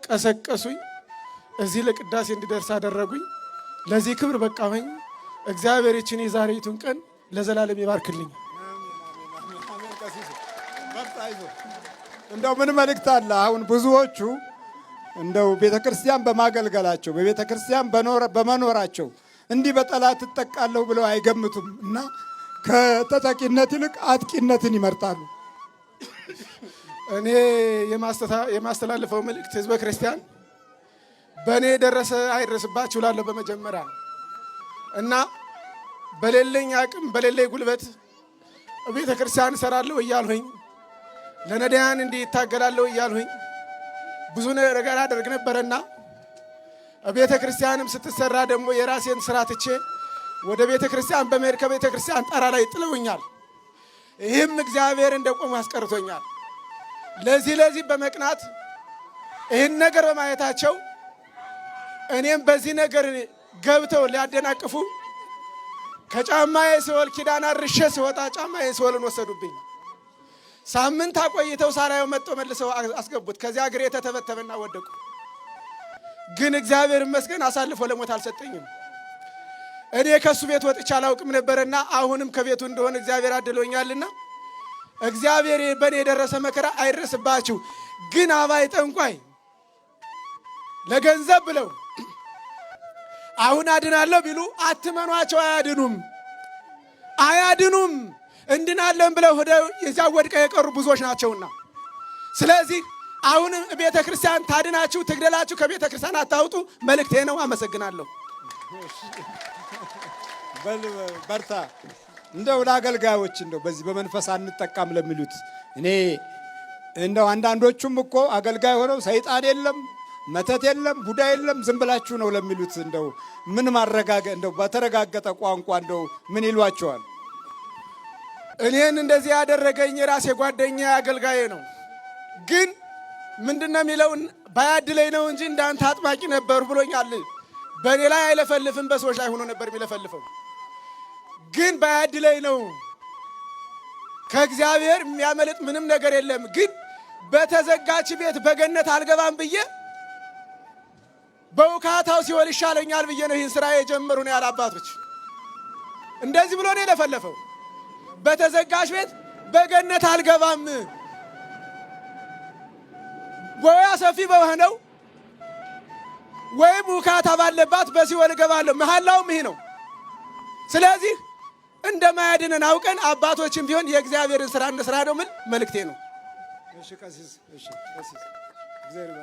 Speaker 5: ቀሰቀሱኝ። እዚህ ለቅዳሴ እንድደርስ አደረጉኝ። ለዚህ ክብር በቃሁኝ። እግዚአብሔር ይችን የዛሬቱን ቀን ለዘላለም ይባርክልኝ።
Speaker 2: እንደው ምን መልእክት አለ? አሁን ብዙዎቹ እንደው ቤተክርስቲያን በማገልገላቸው በቤተክርስቲያን በመኖራቸው እንዲህ በጠላት እጠቃለሁ ብለው አይገምቱም እና ከተጠቂነት ይልቅ አጥቂነትን ይመርጣሉ።
Speaker 5: እኔ የማስተላልፈው መልእክት ህዝበ ክርስቲያን በእኔ የደረሰ አይደርስባችሁ እላለሁ በመጀመሪያ እና በሌለኝ አቅም በሌለኝ ጉልበት ቤተ ክርስቲያን እሰራለሁ እያልሁኝ ለነዳያን እንዲህ ይታገላለሁ እያልሁኝ ብዙ ነገር አደርግ ነበረና ቤተ ክርስቲያንም ስትሰራ ደግሞ የራሴን ስራ ትቼ ወደ ቤተ ክርስቲያን በመሄድ ከቤተ ክርስቲያን ጣራ ላይ ጥለውኛል። ይህም እግዚአብሔር እንደቆሙ አስቀርቶኛል። ለዚህ በመቅናት ይህን ነገር በማየታቸው እኔም በዚህ ነገር ገብተው ሊያደናቅፉ ከጫማዬ ስወል ኪዳን አርሼ ስወጣ ጫማዬ ስወልን ወሰዱብኝ። ሳምንት አቆይተው ሳላየው መጥቶ መልሰው አስገቡት። ከዚያ እግሬ ተተበተበና ወደቁ። ግን እግዚአብሔር ይመስገን አሳልፎ ለሞት አልሰጠኝም። እኔ ከሱ ቤት ወጥቼ አላውቅም ነበርና አሁንም ከቤቱ እንደሆነ እግዚአብሔር አድሎኛልና እግዚአብሔር በእኔ የደረሰ መከራ አይደርስባችሁ። ግን አባይ ጠንቋይ ለገንዘብ ብለው አሁን አድናለሁ ቢሉ አትመኗቸው፣ አያድኑም። እንድናለን ብለው ሄደው የዚያ ወድቀው የቀሩ ብዙዎች ናቸውና ስለዚህ አሁን ቤተ ክርስቲያን ታድናችሁ ትግደላችሁ ከቤተ ክርስቲያን አታውጡ መልእክቴ ነው። አመሰግናለሁ።
Speaker 2: በርታ። እንደው ለአገልጋዮች እንደው በዚህ በመንፈስ አንጠቃም ለሚሉት እኔ እንደው አንዳንዶቹም እኮ አገልጋይ ሆነው ሰይጣን የለም መተት የለም ቡዳ የለም ዝም ብላችሁ ነው ለሚሉት እንደው ምን ማረጋገጥ እንደው በተረጋገጠ ቋንቋ እንደው ምን ይሏቸዋል?
Speaker 5: እኔን እንደዚህ ያደረገኝ የራሴ ጓደኛ አገልጋዬ ነው። ግን ምንድነው የሚለው ባያድለኝ ነው እንጂ እንዳንተ አጥባቂ ነበር ብሎኛል። በእኔ ላይ አይለፈልፍም፣ በሰዎች ላይ ሆኖ ነበር የሚለፈልፈው። ግን ባያድለኝ ነው። ከእግዚአብሔር የሚያመልጥ ምንም ነገር የለም። ግን በተዘጋች ቤት በገነት አልገባም ብዬ በውካታው ሲወል ይሻለኛል ብዬ ነው ይህን ስራ የጀመሩ ነው ያለ አባቶች። እንደዚህ ብሎ ነው የለፈለፈው። በተዘጋች ቤት በገነት አልገባም፣ ቦያ ሰፊ በሆነው ወይም ውካታ ባለባት በሲኦል እገባለሁ። መሐላውም ይሄ ነው። ስለዚህ እንደማያድነን አውቀን አባቶችም ቢሆን የእግዚአብሔርን ስራ እንስራ ነው ምን መልእክቴ ነው።
Speaker 2: እሺ ቀሲስ፣ እሺ ቀሲስ እግዚአብሔር